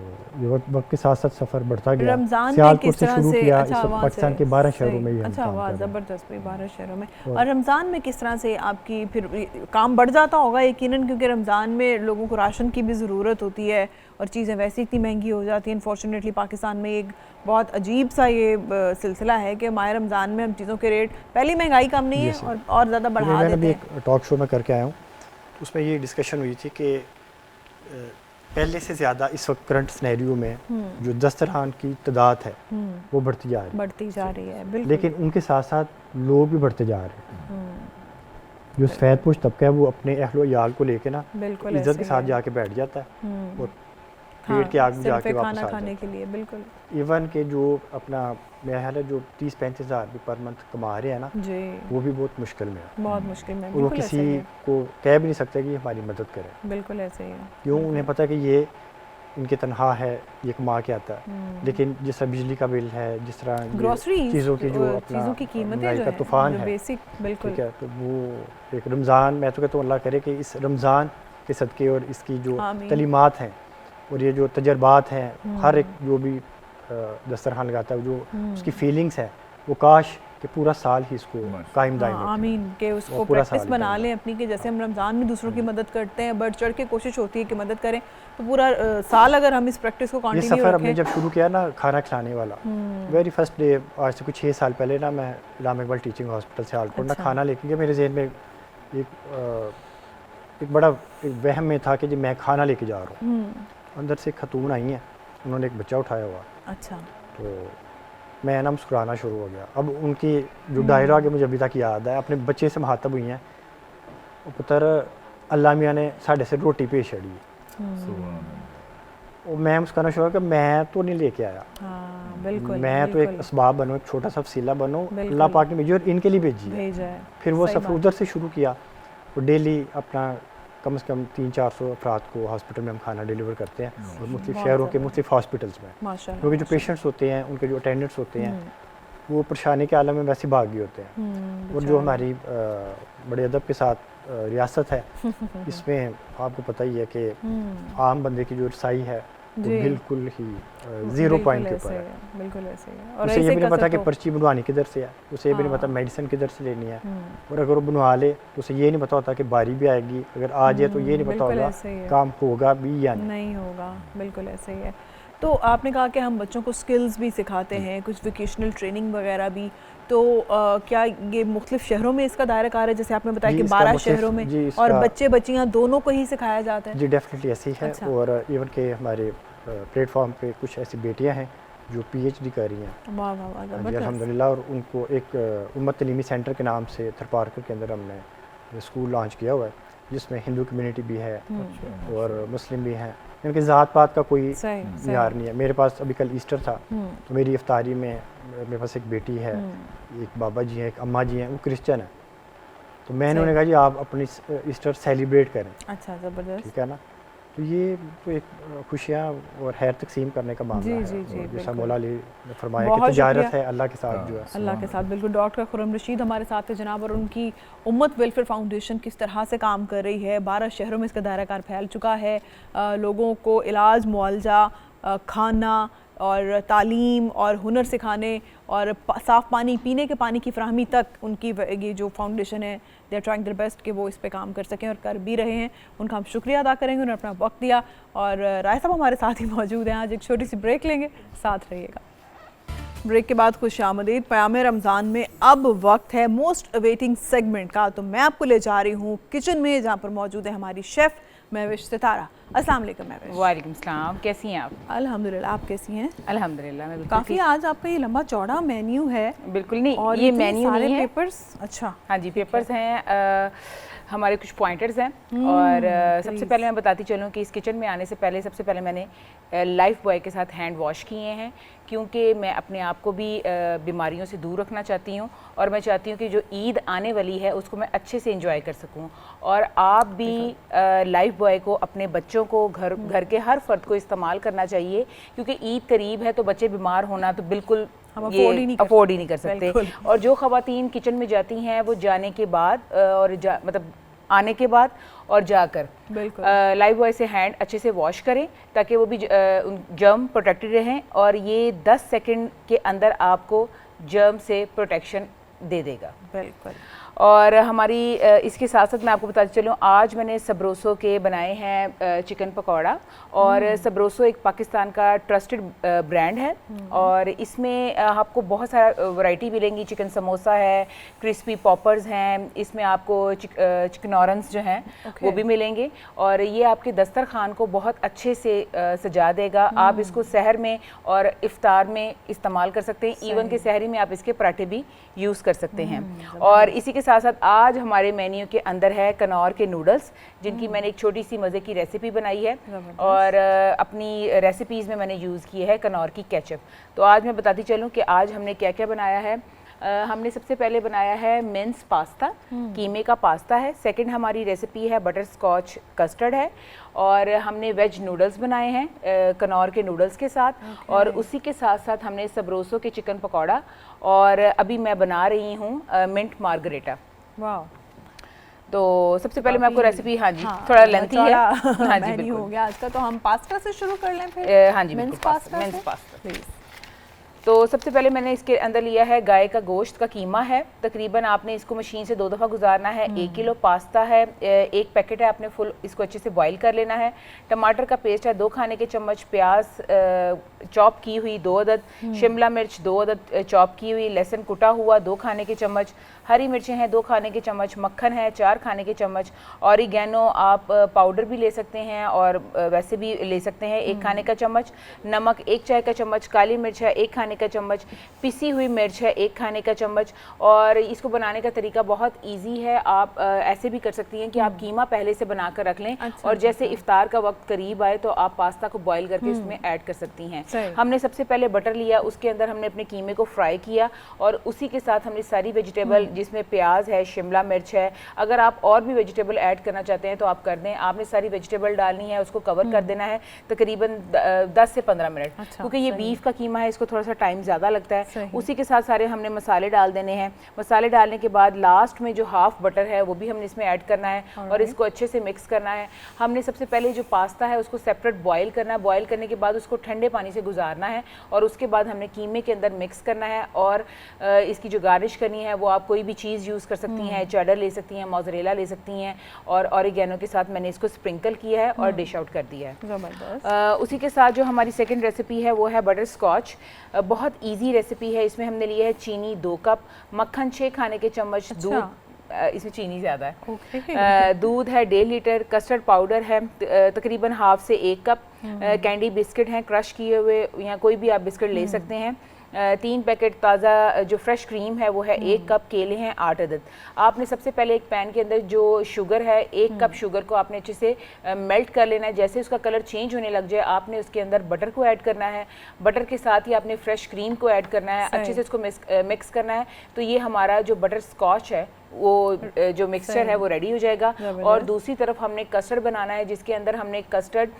ये वक्त के साथ साथ सफ़र बढ़ता गया। रमज़ान में सियालकोट किस से तरह शुरू से किया, अच्छा इस वक्त वहाँ पाकिस्तान से के 12 सही, शहरों में ही हम अच्छा काम वाह कर रहे हैं। ज़बरदस्त भाई 12 शहरों में। और रमज़ान में किस तरह से आपकी फिर काम बढ़ जाता होगा यकीनन, क्योंकि रमज़ान में लोगों को राशन की भी ज़रूरत होती है और चीज़ें वैसे इतनी महंगी हो जाती हैं। अनफॉर्चुनेटली पाकिस्तान में एक बहुत अजीब सा ये सिलसिला है कि माह रमज़ान में हम चीज़ों के रेट, पहली महंगाई कम नहीं है और ज़्यादा बढ़ा मैंने देते भी हैं। एक टॉक शो में करके आया हूँ, उसमें ये डिस्कशन हुई थी कि पहले से ज़्यादा इस वक्त करंट सिनेरियो में जो दस्तरखान की तादाद है वो बढ़ती जा रही है, बिल्कुल। लेकिन उनके साथ साथ लोग भी बढ़ते जा रहे हैं। जो सफ़ेद पोश तबका है वो अपने अहलो याल को लेके ना बिल्कुल इज्जत ऐसे के ही साथ है। जाके बैठ जाता है और हाँ, पेट के आगे सिर्फ जाके एक वापस खाना आ खाने जाता के लिए, बिल्कुल है। इवन के जो अपना मेरा ख्याल है जो 30-35 हज़ार भी पर मंथ कमा रहे हैं ना, जी, वो भी बहुत मुश्किल में है। बहुत मुश्किल में, और वो बिल्कुल किसी ऐसे ही है, को कह भी नहीं सकते कि हमारी मदद करें, बिल्कुल ऐसे ही है। क्यों? उन्हें पता है कि ये इनकी तनख्वाह है, ये कमा के आता है। लेकिन जिस तरह बिजली का बिल है, जिस तरह ये ग्रोसरीज, चीज़ों की जो अपना चीज़ों की कीमतें महंगाई जो का हैं, तूफान जो है, बेसिक, बिल्कुल ठीक है, तो वो एक रमज़ान, मैं तो कहता हूँ अल्लाह करे कि इस रमज़ान के सदक़े और इसकी जो आमीन। तलीमात हैं और ये जो तजर्बात हैं, हर एक जो भी दस्तरखान लगाता है, जो उसकी फीलिंग्स है, वो काश कि पूरा साल ही इसको कायम दायम हाँ, रखे। आमीन के उसको और पूरा प्रैक्टिस साल बना निकल लें अपनी, कि जैसे हम रमज़ान में दूसरों की मदद करते हैं, बढ़ चढ़ के कोशिश होती है कि मदद करें, तो पूरा साल अगर हम इस प्रैक्टिस को ये कंटिन्यू सफ़र हमने रखें। जब शुरू किया ना खाना खिलाने वाला, वेरी फर्स्ट डे, आज से कुछ 6 साल पहले ना, मैं इलामा इकबाल टीचिंग हॉस्पिटल से सियालकोट ना अच्छा। खाना लेके गया। मेरे जहन में एक बड़ा एक वहम में था कि जी मैं खाना लेके जा रहा हूँ। अंदर से खतून आई हैं, उन्होंने एक बच्चा उठाया हुआ, अच्छा, तो मैं ना मुस्कुराना शुरू हो गया। अब उनकी जो डायलॉग है मुझे अभी तक याद है, अपने बच्चे से मुखातब हुई हैं, वो पुत्र अल्लाह मियाँ ने साढ़े से रोटी पेश छड़ी, और मैं मुस्कुराना शुरू हो गया कि मैं तो नहीं लेके आया, हाँ बिल्कुल, मैं तो एक असबाब बनूँ, एक छोटा सा वसीला बनूँ, अल्लाह पाक ने भेजी और इनके लिए भेजी है। भेजा है। फिर वो सही सफ़र बात। उधर से शुरू किया, और डेली अपना कम से कम 300-400 अफराद को हॉस्पिटल में हम खाना डिलीवर करते हैं, और मुख्तलिफ बहुत शहरों के ज़्यादा। मुख्तलिफ हॉस्पिटल्स में, माशाल्लाह, क्योंकि जो पेशेंट्स होते हैं, उनके जो अटेंडेंट्स होते हैं, वो परेशानी के आलम में वैसे भाग गए होते हैं। और जो हमारी बड़े अदब के साथ रियासत है, इसमें आपको पता ही है कि आम बंदे की जो रसाई है वो जी। बिल्कुल ही 0 पॉइंट के ऊपर है। बिल्कुल ऐसे ही है। और उसे ये ऐसे भी नहीं पता कि कसरत हो। पर्ची बनवानी किधर से है, उसे ये भी नहीं पता मेडिसिन किधर से लेनी है, और अगर वो बनवा ले तो उसे ये नहीं पता होता कि बारी भी आएगी, अगर आ जाए तो ये नहीं पता बिल्कुल होगा ऐसे ही है। काम होगा भी या नहीं। नहीं होगा, बिल्कुल ऐसे ही है। तो आपने कहा कि हम बच्चों को स्किल्स भी सिखाते हैं, कुछ वोकेशनल ट्रेनिंग वगैरह भी, तो क्या ये मुख्तलिफ शहरों में इसका दायरा कार है, जैसे आपने बताया जी, कि इसका 12 मुख्तलिफ- शहरों में, जी, और इसका- बच्चे बच्चियां दोनों को ही सिखाया जाता है? जी डेफिनेटली ऐसी है। अच्छा। और इवन के हमारे प्लेटफॉर्म पे कुछ ऐसी बेटियां हैं जो PhD कर रही हैं, वाह वाह वाह, जी ज़बरदस्त। अल्हम्दुलिल्लाह, और उनको एक उम्मत तलीमी सेंटर के नाम से थरपारकर के अंदर हमने स्कूल लॉन्च किया हुआ है, जिसमें हिंदू कम्युनिटी भी है और मुस्लिम भी हैं। इनके ज़ात पात का कोई सही, मियार नहीं है। मेरे पास अभी कल ईस्टर था, तो मेरी इफ्तारी में मेरे पास एक बेटी है, एक बाबा जी हैं, एक अम्मा जी हैं, वो क्रिश्चियन है, तो मैंने उन्हें कहा जी आप अपनी ईस्टर सेलिब्रेट करें, अच्छा, ज़बरदस्त। ठीक है ना। तो ये तो एक खुशियाँ और खैर तकसीम करने का मामला जी, है। जी, जी, और जैसा बिल्कुल। मौला अली ने फरमाया बहुत कि तिजारत शुक्रिया। है अल्लाह के साथ जो है। अल्लाह के साथ, बिल्कुल। डॉक्टर खुर्रम रशीद हमारे साथ है जनाब, और उनकी उम्मत वेलफेयर फाउंडेशन किस तरह से काम कर रही है, 12 शहरों में इसका दायरा कार फैल चुका है, लोगों को इलाज, मुआवजा, खाना और तालीम और हुनर सिखाने और साफ़ पानी, पीने के पानी की फराहमी तक उनकी ये जो फाउंडेशन है, they are trying their best कि वो इस पे काम कर सकें, और कर भी रहे हैं। उनका हम शुक्रिया अदा करेंगे, उन्होंने अपना वक्त दिया, और राय साहब हमारे साथ ही मौजूद हैं। आज एक छोटी सी ब्रेक लेंगे, साथ रहिएगा। ब्रेक के बाद खुशामदीद। क़याम रमज़ान में अब वक्त है मोस्ट अवेटिंग सेगमेंट का, तो मैं आपको ले जा रही हूँ किचन में, जहाँ पर मौजूद है हमारी शेफ़ महविश सितारा। अस्सलाम वालेकुम महविश। वालेकुम सलाम, कैसी हैं आप? अल्हम्दुलिल्लाह, आप कैसी हैं? अल्हम्दुलिल्लाह, मैं बिल्कुल काफ़ी ठीक। आज आपका ये लंबा चौड़ा मेन्यू है, बिल्कुल नहीं, और ये इतने मेन्यू सारे नहीं है। पेपर्स। अच्छा, हाँ जी, पेपर्स हैं, हमारे कुछ पॉइंटर्स हैं। और सबसे पहले मैं बताती चलूँ कि इस किचन में आने से पहले सबसे पहले मैंने लाइफ बॉय के साथ हैंड वॉश किए हैं, क्योंकि मैं अपने आप को भी बीमारियों से दूर रखना चाहती हूँ, और मैं चाहती हूँ कि जो ईद आने वाली है उसको मैं अच्छे से एंजॉय कर सकूँ। और आप भी लाइफ बॉय को अपने बच्चों को घर के हर फर्द को इस्तेमाल करना चाहिए, क्योंकि ईद करीब है, तो बच्चे बीमार होना तो बिल्कुल हम ये अफोर्ड ही नहीं कर सकते। बिल्कुल। और जो ख़वातीन किचन में जाती हैं वो जाने के बाद और मतलब आने के बाद और जाकर बिल्कुल लाइव बॉय से हैंड अच्छे से वॉश करें ताकि वो भी जर्म प्रोटेक्टेड रहें, और ये 10 सेकंड के अंदर आपको जर्म से प्रोटेक्शन दे देगा। बिल्कुल। और हमारी इसके साथ साथ मैं आपको बताती चलूँ, आज मैंने सबरोसो के बनाए हैं चिकन पकौड़ा, और सबरोसो एक पाकिस्तान का ट्रस्टेड ब्रांड है, और इसमें आपको बहुत सारा वैरायटी मिलेंगी। चिकन समोसा है, क्रिस्पी पॉपर्स हैं, इसमें आपको चिकनॉरन्स जो हैं वो भी मिलेंगे, और ये आपके दस्तरखान को बहुत अच्छे से सजा देगा। आप इसको सहर में और इफ्तार में इस्तेमाल कर सकते हैं, इवन के सहरी में आप इसके पराठे भी यूज़ कर सकते हैं। और इसी के साथ साथ आज हमारे मेन्यू के अंदर है कनौर के नूडल्स, जिनकी मैंने एक छोटी सी मज़े की रेसिपी बनाई है, और अपनी रेसिपीज़ में मैंने यूज़ की है कनौर की केचप। तो आज मैं बताती चलूँ कि आज हमने क्या क्या बनाया है। हमने सबसे पहले बनाया है मिन्स पास्ता, कीमे का पास्ता है। सेकंड हमारी रेसिपी है बटर स्कॉच कस्टर्ड है, और हमने वेज नूडल्स बनाए हैं कनौर के नूडल्स के साथ, और उसी के साथ साथ हमने सबरोसो के चिकन पकौड़ा, और अभी मैं बना रही हूँ मिंट मार्गरेटा। वाह। तो सबसे पहले मैं आपको रेसिपी, हाँ जी थोड़ा लेंथी है, हाँ जी बिल्कुल हो गया आज का, तो हम पास्ता से शुरू कर लें फिर। हाँ जी मिन्स बिल्कुल, पास्ता मिन्स से? पास्ता। प्लीज। तो सबसे पहले मैंने इसके अंदर लिया है गाय का गोश्त का कीमा है, तकरीबन आपने इसको मशीन से 2 दफ़ा गुजारना है। 1 किलो पास्ता है, 1 पैकेट है, आपने फुल इसको अच्छे से बॉईल कर लेना है। टमाटर का पेस्ट है 2 खाने के चम्मच, प्याज चॉप की हुई 2 अदद, शिमला मिर्च 2 अदद चॉप की हुई, लहसुन कुटा हुआ 2 खाने के चम्मच, हरी मिर्चें हैं 2 खाने के चम्मच, मक्खन है 4 खाने के चम्मच, ऑरिगेनो आप पाउडर भी ले सकते हैं और वैसे भी ले सकते हैं 1 खाने का चम्मच, नमक 1 चाय का चम्मच, काली मिर्च है 1 खाने का चम्मच, पिसी हुई मिर्च है 1 खाने का चम्मच। और इसको बनाने का तरीका बहुत ईजी है, आप ऐसे भी कर सकती हैं कि आप कीमा पहले से बना कर रख लें, और जैसे इफ्तार का वक्त करीब आए तो आप पास्ता को बॉईल करके उसमें ऐड कर सकती हैं। हमने सबसे पहले बटर लिया, उसके अंदर हमने अपने कीमे को फ्राई किया, और उसी के साथ हमने सारी वेजिटेबल जिसमें प्याज है, शिमला मिर्च है, अगर आप और भी वेजिटेबल ऐड करना चाहते हैं तो आप कर दें। आपने सारी वेजिटेबल डालनी है, उसको कवर कर देना है तकरीबन 10 से 15 मिनट, क्योंकि ये बीफ का कीमा है, इसको थोड़ा सा टाइम ज़्यादा लगता है। उसी के साथ सारे हमने मसाले डाल देने हैं। मसाले डालने के बाद लास्ट में जो हाफ बटर है वो भी हमने इसमें ऐड करना है, और इसको अच्छे से मिक्स करना है। हमने सबसे पहले जो पास्ता है उसको सेपरेट बॉईल करना है, बॉईल करने के बाद उसको ठंडे पानी से गुजारना है, और उसके बाद हमने कीमे के अंदर मिक्स करना है, और इसकी जो गार्निश करनी है वो आप कोई भी चीज़ यूज़ कर सकती हैं, चेडर ले सकती हैं, मोज़रेला ले सकती हैं, और ऑरिगेनो के साथ मैंने इसको स्प्रिंकल किया है और डिश आउट कर दिया है। उसी के साथ जो हमारी सेकंड रेसिपी है वो है बटर स्कॉच। बहुत इजी रेसिपी है। इसमें हमने लिए है चीनी 2 कप, मक्खन 6 खाने के चम्मच, दूध इसमें चीनी ज़्यादा है, दूध है 1.5 लीटर, कस्टर्ड पाउडर है तकरीबन हाफ से 1 कप, कैंडी बिस्किट हैं क्रश किए हुए, या कोई भी आप बिस्किट ले सकते हैं, 3 पैकेट ताज़ा जो फ्रेश क्रीम है वो है 1 कप, केले हैं 8 अदद। आपने सबसे पहले एक पैन के अंदर जो शुगर है 1 कप शुगर को आपने अच्छे से मेल्ट कर लेना है। जैसे उसका कलर चेंज होने लग जाए आपने उसके अंदर बटर को ऐड करना है, बटर के साथ ही आपने फ्रेश क्रीम को ऐड करना है, अच्छे से इसको मिक्स करना है। तो ये हमारा जो बटर स्कॉच है वो जो मिक्सचर है वो रेडी हो जाएगा। और दूसरी तरफ हमने कस्टर्ड बनाना है, जिसके अंदर हमने कस्टर्ड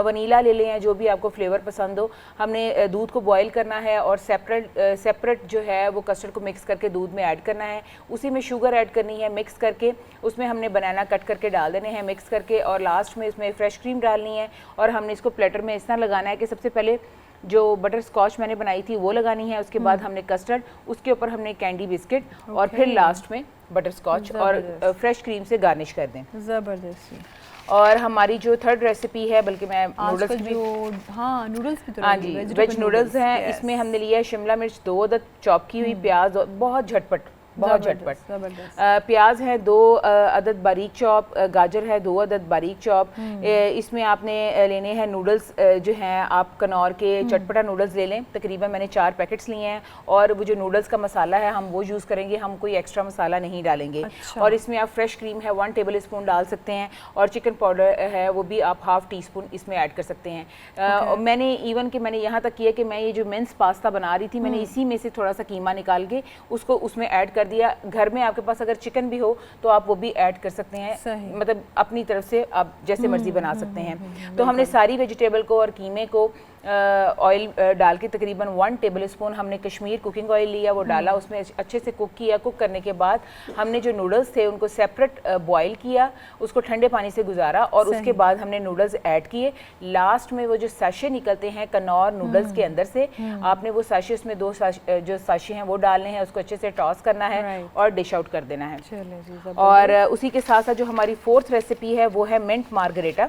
वनीला ले लें, जो भी आपको फ्लेवर पसंद हो। हमने दूध को बॉईल करना है और सेपरेट जो है वो कस्टर्ड को मिक्स करके दूध में ऐड करना है, उसी में शुगर ऐड करनी है मिक्स करके, उसमें हमने बनाना कट करके डाल देने हैं मिक्स करके, और लास्ट में इसमें फ्रेश क्रीम डालनी है, और हमने इसको प्लेटर में इस तरह लगाना है कि सबसे पहले जो बटर स्कॉच मैंने बनाई थी वो लगानी है, उसके बाद हमने कस्टर्ड, उसके ऊपर हमने कैंडी बिस्किट, और फिर लास्ट में बटर स्कॉच और फ्रेश क्रीम से गार्निश कर दें। ज़बरदस्त। और हमारी जो थर्ड रेसिपी है, बल्कि मैं नूडल्स भी, नूडल्स भी तो हाँ जी वेज नूडल्स हैं। इसमें हमने लिया है शिमला मिर्च 2 अदद चॉप की हुई, प्याज बहुत झटपट प्याज है 2 अदद बारीक चॉप, गाजर है 2 अदद बारीक चॉप। इसमें आपने लेने हैं नूडल्स जो हैं आप कनौर के चटपटा नूडल्स ले लें, तकरीबन मैंने 4 पैकेट्स लिए हैं, और वो जो नूडल्स का मसाला है हम वो यूज़ करेंगे, हम कोई एक्स्ट्रा मसाला नहीं डालेंगे। और इसमें आप फ्रेश क्रीम है 1 टेबल स्पून डाल सकते हैं, और चिकन पाउडर है वो भी आप हाफ टी स्पून इसमें ऐड कर सकते हैं। मैंने मैंने यहाँ तक किया कि मैं ये जो मिन्स पास्ता बना रही थी, मैंने इसी में से थोड़ा सा कीमा निकाल के उसको उसमें ऐड कर दिया। घर में आपके पास अगर चिकन भी हो तो आप वो भी ऐड कर सकते हैं, मतलब अपनी तरफ से आप जैसे मर्जी बना सकते हैं। तो हमने सारी वेजिटेबल को और कीमे को ऑयल डाल के तकरीबन 1 टेबलस्पून हमने कश्मीर कुकिंग ऑयल लिया, वो डाला, उसमें अच्छे से कुक किया। कुक करने के बाद हमने जो नूडल्स थे उनको सेपरेट बॉईल किया, उसको ठंडे पानी से गुजारा और उसके बाद हमने नूडल्स ऐड किए। लास्ट में वो जो साशे निकलते हैं कनौर नूडल्स के अंदर से, आपने वो साशे, उसमें 2 जो साशे हैं वो डालने हैं, उसको अच्छे से टॉस करना है और डिश आउट कर देना है। और उसी के साथ साथ जो हमारी 4th रेसिपी है वो है मिंट मार्गरेटा।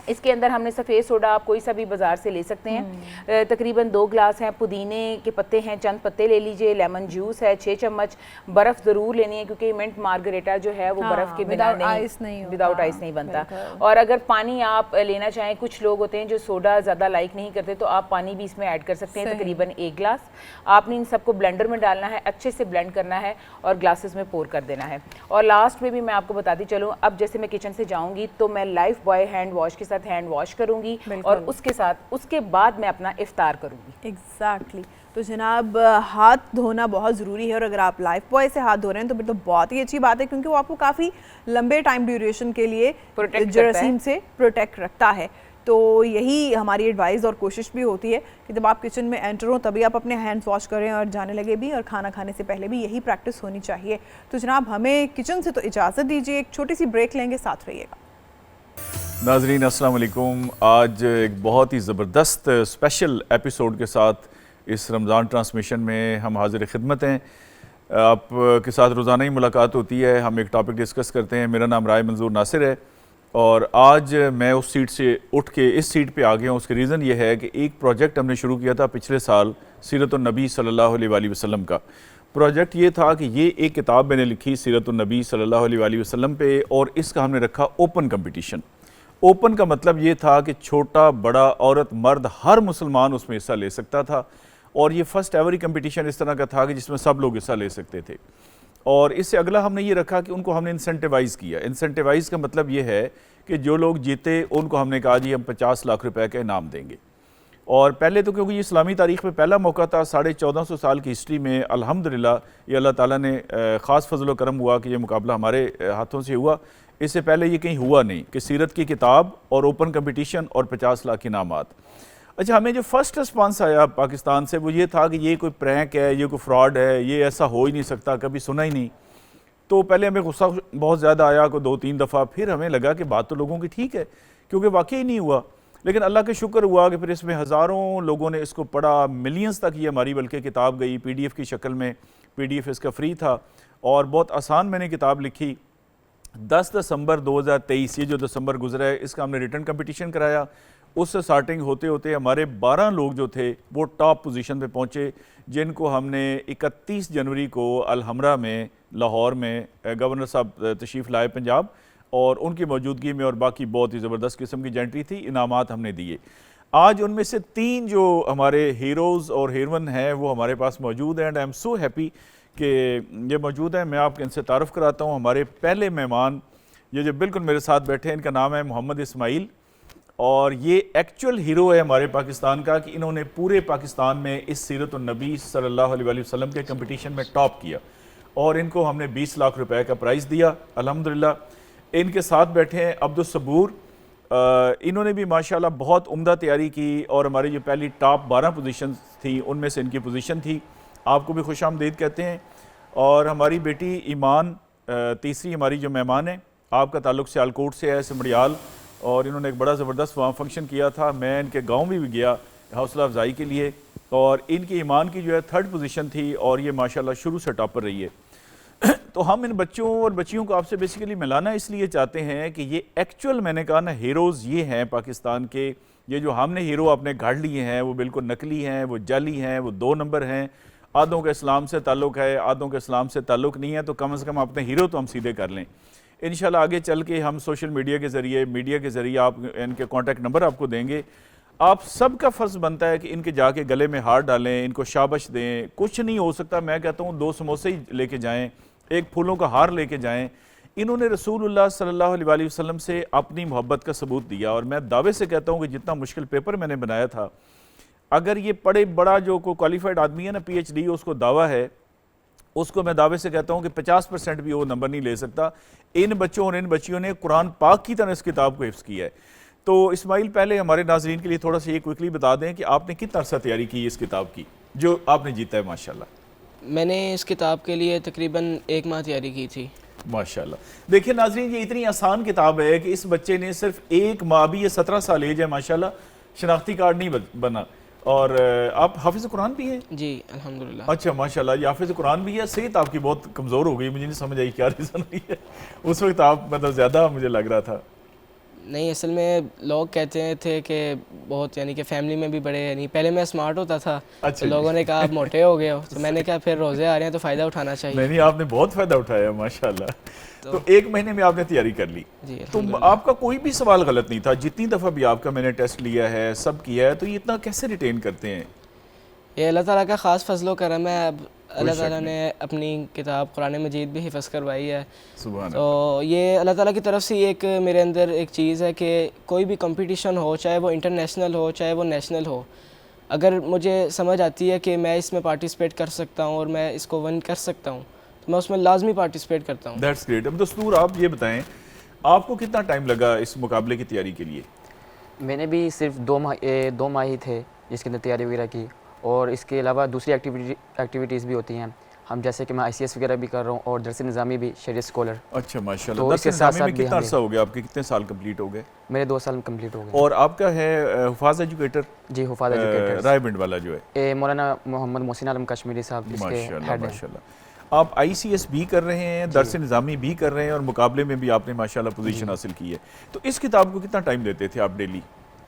इसके अंदर हमने सफ़ेद सोडा आप कोई सा भी बाज़ार से ले सकते हैं। तकरीबन 2 ग्लास हैं, पुदीने के पत्ते हैं, चंद पत्ते ले लीजिए, लेमन जूस है 6 चम्मच, बर्फ़ ज़रूर लेनी है क्योंकि मिंट मार्गरेटा जो है वो बर्फ़ के बिना विदाउट आइस नहीं बनता। और अगर पानी आप लेना चाहें, कुछ लोग होते हैं जो सोडा ज़्यादा लाइक नहीं करते, तो आप पानी भी इसमें ऐड कर सकते हैं, तकरीबन 1 ग्लास। आपने इन सबको ब्लेंडर में डालना है, अच्छे से ब्लेंड करना है और ग्लासेस में पोर कर देना है। और लास्ट में भी मैं आपको बताती चलूँ, अब जैसे मैं किचन से जाऊँगी तो मैं लाइफ बॉय हैंड वॉश के साथ हैंड वॉश करूंगी और उसके बाद मैं अपना इफ्तार करूंगी। एग्जैक्टली। तो जनाब, हाथ धोना बहुत ज़रूरी है और अगर आप लाइफ बॉय से हाथ धो रहे हैं तो फिर तो बहुत ही अच्छी बात है क्योंकि वो आपको काफ़ी लंबे टाइम ड्यूरेशन के लिए जरासीम से प्रोटेक्ट रखता है। तो यही हमारी एडवाइस और कोशिश भी होती है कि जब आप किचन में एंटर हो तभी आप अपने हैंड्स वॉश करें और जाने लगे भी, और खाना खाने से पहले भी यही प्रैक्टिस होनी चाहिए। तो जनाब, हमें किचन से तो इजाज़त दीजिए, एक छोटी सी ब्रेक लेंगे, साथ रहिएगा। नाजरीन अस्सलाम वालेकुम। आज एक बहुत ही ज़बरदस्त स्पेशल एपिसोड के साथ इस रमज़ान ट्रांसमिशन में हम हाजिर खिदमत हैं। आपके साथ रोज़ाना ही मुलाकात होती है, हम एक टॉपिक डिस्कस करते हैं। मेरा नाम राय मंजूर नासिर है और आज मैं उस सीट से उठ के इस सीट पे आ गया हूँ। उसकी रीज़न ये है कि एक प्रोजेक्ट हमने शुरू किया था पिछले साल, सीरत-उन-नबी सल्लल्लाहु अलैहि वसल्लम का। प्रोजेक्ट ये था कि ये एक किताब मैंने लिखी सीरत-उन-नबी सल्लल्लाहु अलैहि वसल्लम पे, और इसका हमने रखा ओपन कंपटीशन। ओपन का मतलब ये था कि छोटा बड़ा औरत मर्द हर मुसलमान उसमें हिस्सा ले सकता था, और ये फर्स्ट एवरी कंपटीशन इस तरह का था कि जिसमें सब लोग हिस्सा ले सकते थे। और इससे अगला हमने ये रखा कि उनको हमने इंसेंटिवाइज़ किया। इंसेंटिवाइज़ का मतलब ये है कि जो लोग जीते उनको हमने कहा जी हम 50 लाख रुपए का इनाम देंगे। और पहले तो क्योंकि ये इस्लामी तारीख़ में पहला मौका था, 1450 साल की हिस्ट्री में अल्हम्दुलिल्लाह ये अल्लाह ताला ने ख़ास फजल करम हुआ कि ये मुकाबला हमारे हाथों से हुआ। इससे पहले ये कहीं हुआ नहीं कि सीरत की किताब और ओपन कंपटीशन और 50 लाख इनामात। अच्छा, हमें जो फर्स्ट रिस्पांस आया पाकिस्तान से वो ये था कि ये कोई प्रैंक है, ये कोई फ्रॉड है, ये ऐसा हो ही नहीं सकता, कभी सुना ही नहीं। तो पहले हमें गुस्सा बहुत ज़्यादा आया, को 2-3 दफ़ा। फिर हमें लगा कि बात तो लोगों की ठीक है क्योंकि वाकई ही नहीं हुआ। लेकिन अल्लाह के शुक्र हुआ कि फिर इसमें हज़ारों लोगों ने इसको पढ़ा, मिलियंस तक ये हमारी बल्कि किताब गई PDF की शक्ल में। PDF इसका फ्री था और बहुत आसान मैंने किताब लिखी। 10 दिसंबर 2023, ये जो दिसंबर गुजरा है, इसका हमने रिटन कंपटीशन कराया। उससे स्टार्टिंग होते होते हमारे 12 लोग जो थे वो टॉप पोजीशन पे पहुँचे, जिनको हमने 31 जनवरी को अलहमरा में, लाहौर में गवर्नर साहब तशरीफ़ लाए पंजाब, और उनकी मौजूदगी में और बाकी बहुत ही ज़बरदस्त किस्म की जेंट्री थी, इनामात हमने दिए। आज उनमें से 3 जो हमारे हीरोज़ और हीरोइन हैं वो हमारे पास मौजूद हैं, and I am so happy कि ये मौजूद हैं। मैं आपके इनसे तारुफ़ कराता हूँ। हमारे पहले मेहमान ये जो बिल्कुल मेरे साथ बैठे हैं, इनका नाम है मोहम्मद इस्माइल, और ये एक्चुअल हीरो है हमारे पाकिस्तान का कि इन्होंने पूरे पाकिस्तान में इस सीरत-उन-नबी सल्लल्लाहु अलैहि वसल्लम के कंपटीशन में टॉप किया, और इनको हमने 20 लाख रुपए का प्राइज़ दिया अल्हम्दुलिल्लाह। इनके साथ बैठे हैं अब्दुल सबूर, इन्होंने भी माशाल्लाह बहुत उम्दा तैयारी की, और हमारी जो पहली टॉप 12 पोजीशन थी उनमें से इनकी पोजीशन थी। आपको भी खुशामदीद कहते हैं। और हमारी बेटी ईमान तीसरी हमारी जो मेहमान है, आपका ताल्लुक़ सियालकोट से है, सिमड़ियाल, और इन्होंने एक बड़ा ज़बरदस्त वहाँ फंक्शन किया था। मैं इनके गांव भी गया हौसला अफजाई के लिए, और इनकी ईमान की जो है 3rd पोजीशन थी, और ये माशाल्लाह शुरू से टॉपर रही है। तो हम इन बच्चों और बच्चियों को आपसे बेसिकली मिलाना इसलिए चाहते हैं कि ये एक्चुअल, मैंने कहा ना, हीरोज़ ये हैं पाकिस्तान के। ये जो हमने हीरो अपने गाड़ लिए हैं वो बिल्कुल नकली हैं, वो जाली हैं, वो 2 नंबर हैं। आधों के इस्लाम से ताल्लुक़ है, आधों के इस्लाम से ताल्लुक़ नहीं है, तो कम से कम अपने हीरो तो हम सीधे कर लें। इंशाल्लाह आगे चल के हम सोशल मीडिया के ज़रिए, मीडिया के ज़रिए आप इनके कॉन्टैक्ट नंबर आपको देंगे। आप सबका फ़र्ज़ बनता है कि इनके जाके गले में हार डालें, इनको शाबाश दें। कुछ नहीं हो सकता, मैं कहता हूँ 2 समोसे ही लेके जाएँ, 1 फूलों का हार लेके जाएँ। इन्होंने रसूलुल्लाह सल्लल्लाहु अलैहि वसल्लम से अपनी मोहब्बत का सबूत दिया, और मैं दावे से कहता हूँ कि जितना मुश्किल पेपर मैंने बनाया था, अगर ये बड़े बड़ा जो कोई क्वालिफाइड आदमी है ना, PhD, उसको दावा है, उसको मैं दावे से कहता हूँ कि 50% भी वो नंबर नहीं ले सकता। इन बच्चों और इन बच्चियों ने कुरान पाक की तरह इस किताब को हिफ्ज़ किया है। तो इस्माइल, पहले हमारे नाजरीन के लिए थोड़ा सा ये क्विकली बता दें कि आपने कितना अर्सा तैयारी की इस किताब की जो आपने जीता है माशाल्लाह। मैंने इस किताब के लिए तकरीबन 1 माह तैयारी की थी। माशाल्लाह। देखिए नाजरीन, ये इतनी आसान किताब है कि इस बच्चे ने सिर्फ 1 माह भी, ये 17 साल एज है माशाल्लाह, शनाख्ती कार्ड नहीं बना। और आप हाफिज़ कुरान भी हैं? जी अल्हम्दुलिल्लाह। अच्छा माशाल्लाह, ये हाफिज़ कुरान भी है। सेहत आपकी बहुत कमज़ोर हो गई, मुझे नहीं समझ आई क्या रीज़न नहीं है। उस वक्त आप मतलब ज़्यादा मुझे लग रहा था। नहीं, असल में लोग कहते थे कि बहुत, यानी कि फैमिली में भी बड़े, यानी पहले मैं स्मार्ट होता था। अच्छा तो लोगों ने कहा आप मोटे हो गए हो, तो मैंने कहा फिर रोज़े आ रहे हैं तो फ़ायदा उठाना चाहिए। नहीं, आपने बहुत फ़ायदा उठाया माशाल्लाह। तो 1 महीने में आपने तैयारी कर ली। जी तो आपका कोई भी सवाल गलत नहीं था, जितनी दफ़ा भी आपका मैंने टेस्ट लिया है, सब किया है, तो ये इतना कैसे रिटेन करते हैं? ये अल्लाह ताला का ख़ास फजलो करम है। अब अल्लाह ताला ने अपनी किताब कुरान मजीद भी हिफ़्ज़ करवाई है। सुभान तो ये अल्लाह ताला की तरफ से एक मेरे अंदर एक चीज़ है कि कोई भी कंपटीशन हो, चाहे वो इंटरनेशनल हो चाहे वो नेशनल हो, अगर मुझे समझ आती है कि मैं इसमें पार्टिसिपेट कर सकता हूँ और मैं इसको विन कर सकता हूँ, तो मैं उसमें लाजमी पार्टिसिपेट करता हूँ। That's great. अब दस्तूर, आप ये बताएं, आपको कितना टाइम लगा इस मुकाबले की तैयारी के लिए? मैंने भी सिर्फ 2 माह ही थे जिसके अंदर तैयारी वगैरह की, और इसके अलावा दूसरी एक्टिविटीज़ भी होती हैं। हम जैसे कि मैं ICS वगैरह भी कर रहा हूँ और दरस निज़ामी भी, शरीयत स्कॉलर। अच्छा माशाल्लाह। तो इसके साथ साथ कितना अर्सा हो गया आपके, कितने साल कंप्लीट हो गए? मेरे 2 साल कंप्लीट हो गए। और आपका है हुफाज एजुकेटर? जी, हुफाज एजुकेटर रायबिंड वाला जो है, मौलाना मोहम्मद मोहसिन आलम कश्मीरी साहब इसके माशाल्लाह हेड हैं। माशाल्लाह। आप ICS भी कर रहे हैं, दरस निज़ामी भी कर रहे हैं, और मुकाबले में भी आपने माशाल्लाह पोजीशन हासिल की है। तो इस किताब को कितना टाइम देते थे आप डेली?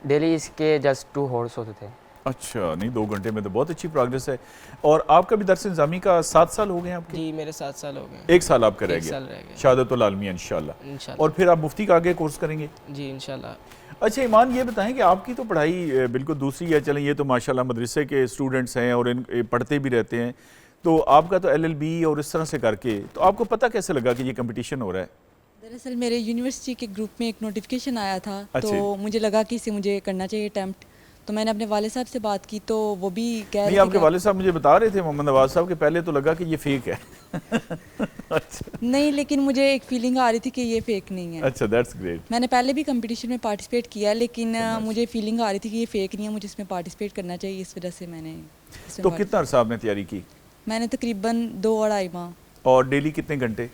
डेली इसके जस्ट 2 हॉर्स होते थे। अच्छा, नहीं 2 घंटे में तो बहुत अच्छी प्रोग्रेस है। और आपका भी दरस निज़ामी का 7 साल हो गए हैं आपके? जी मेरे 7 साल हो गए। 1 साल आपका रह 1 साल गया, रह गया शहादतुल आलमिया इंशाल्लाह। इंशाल्लाह। और फिर आप मुफ्ती का आगे कोर्स करेंगे? जी इंशाल्लाह। अच्छा ईमान, ये बताएं कि आपकी तो पढ़ाई बिल्कुल दूसरी है। चलें, ये तो माशाल्लाह मदरसे के स्टूडेंट्स हैं और पढ़ते भी रहते हैं, तो आपका तो LLB और इस तरह से करके, तो आपको पता कैसे लगा कि ये कंपटीशन हो रहा है? दरअसल मेरे यूनिवर्सिटी के ग्रुप में एक नोटिफिकेशन आया था, अच्छा। तो मुझे लगा कि इसे मुझे करना चाहिए अटैम्प्ट। तो मैंने अपने वाले साहब से बात की, तो वो भी कह रहे नहीं, थे आपके वाले साहब मुझे बता रहे थे, मोहम्मद नवाज साहब, के पहले तो लगा कि ये फेक है। अच्छा नहीं, लेकिन मुझे एक फीलिंग आ रही थी कि ये फेक नहीं है। अच्छा, दैट्स ग्रेट। मैंने पहले भी कंपटीशन में पार्टिसिपेट किया, लेकिन मुझे फीलिंग आ रही थी कि ये फेक नहीं है, मुझे इसमें पार्टिसिपेट करना चाहिए, इस वजह से मैंने इसमें तो कितना अर्सा आपने तैयारी की? मैंने तकरीबन 2-2.5 माह। और डेली कितने घंटे?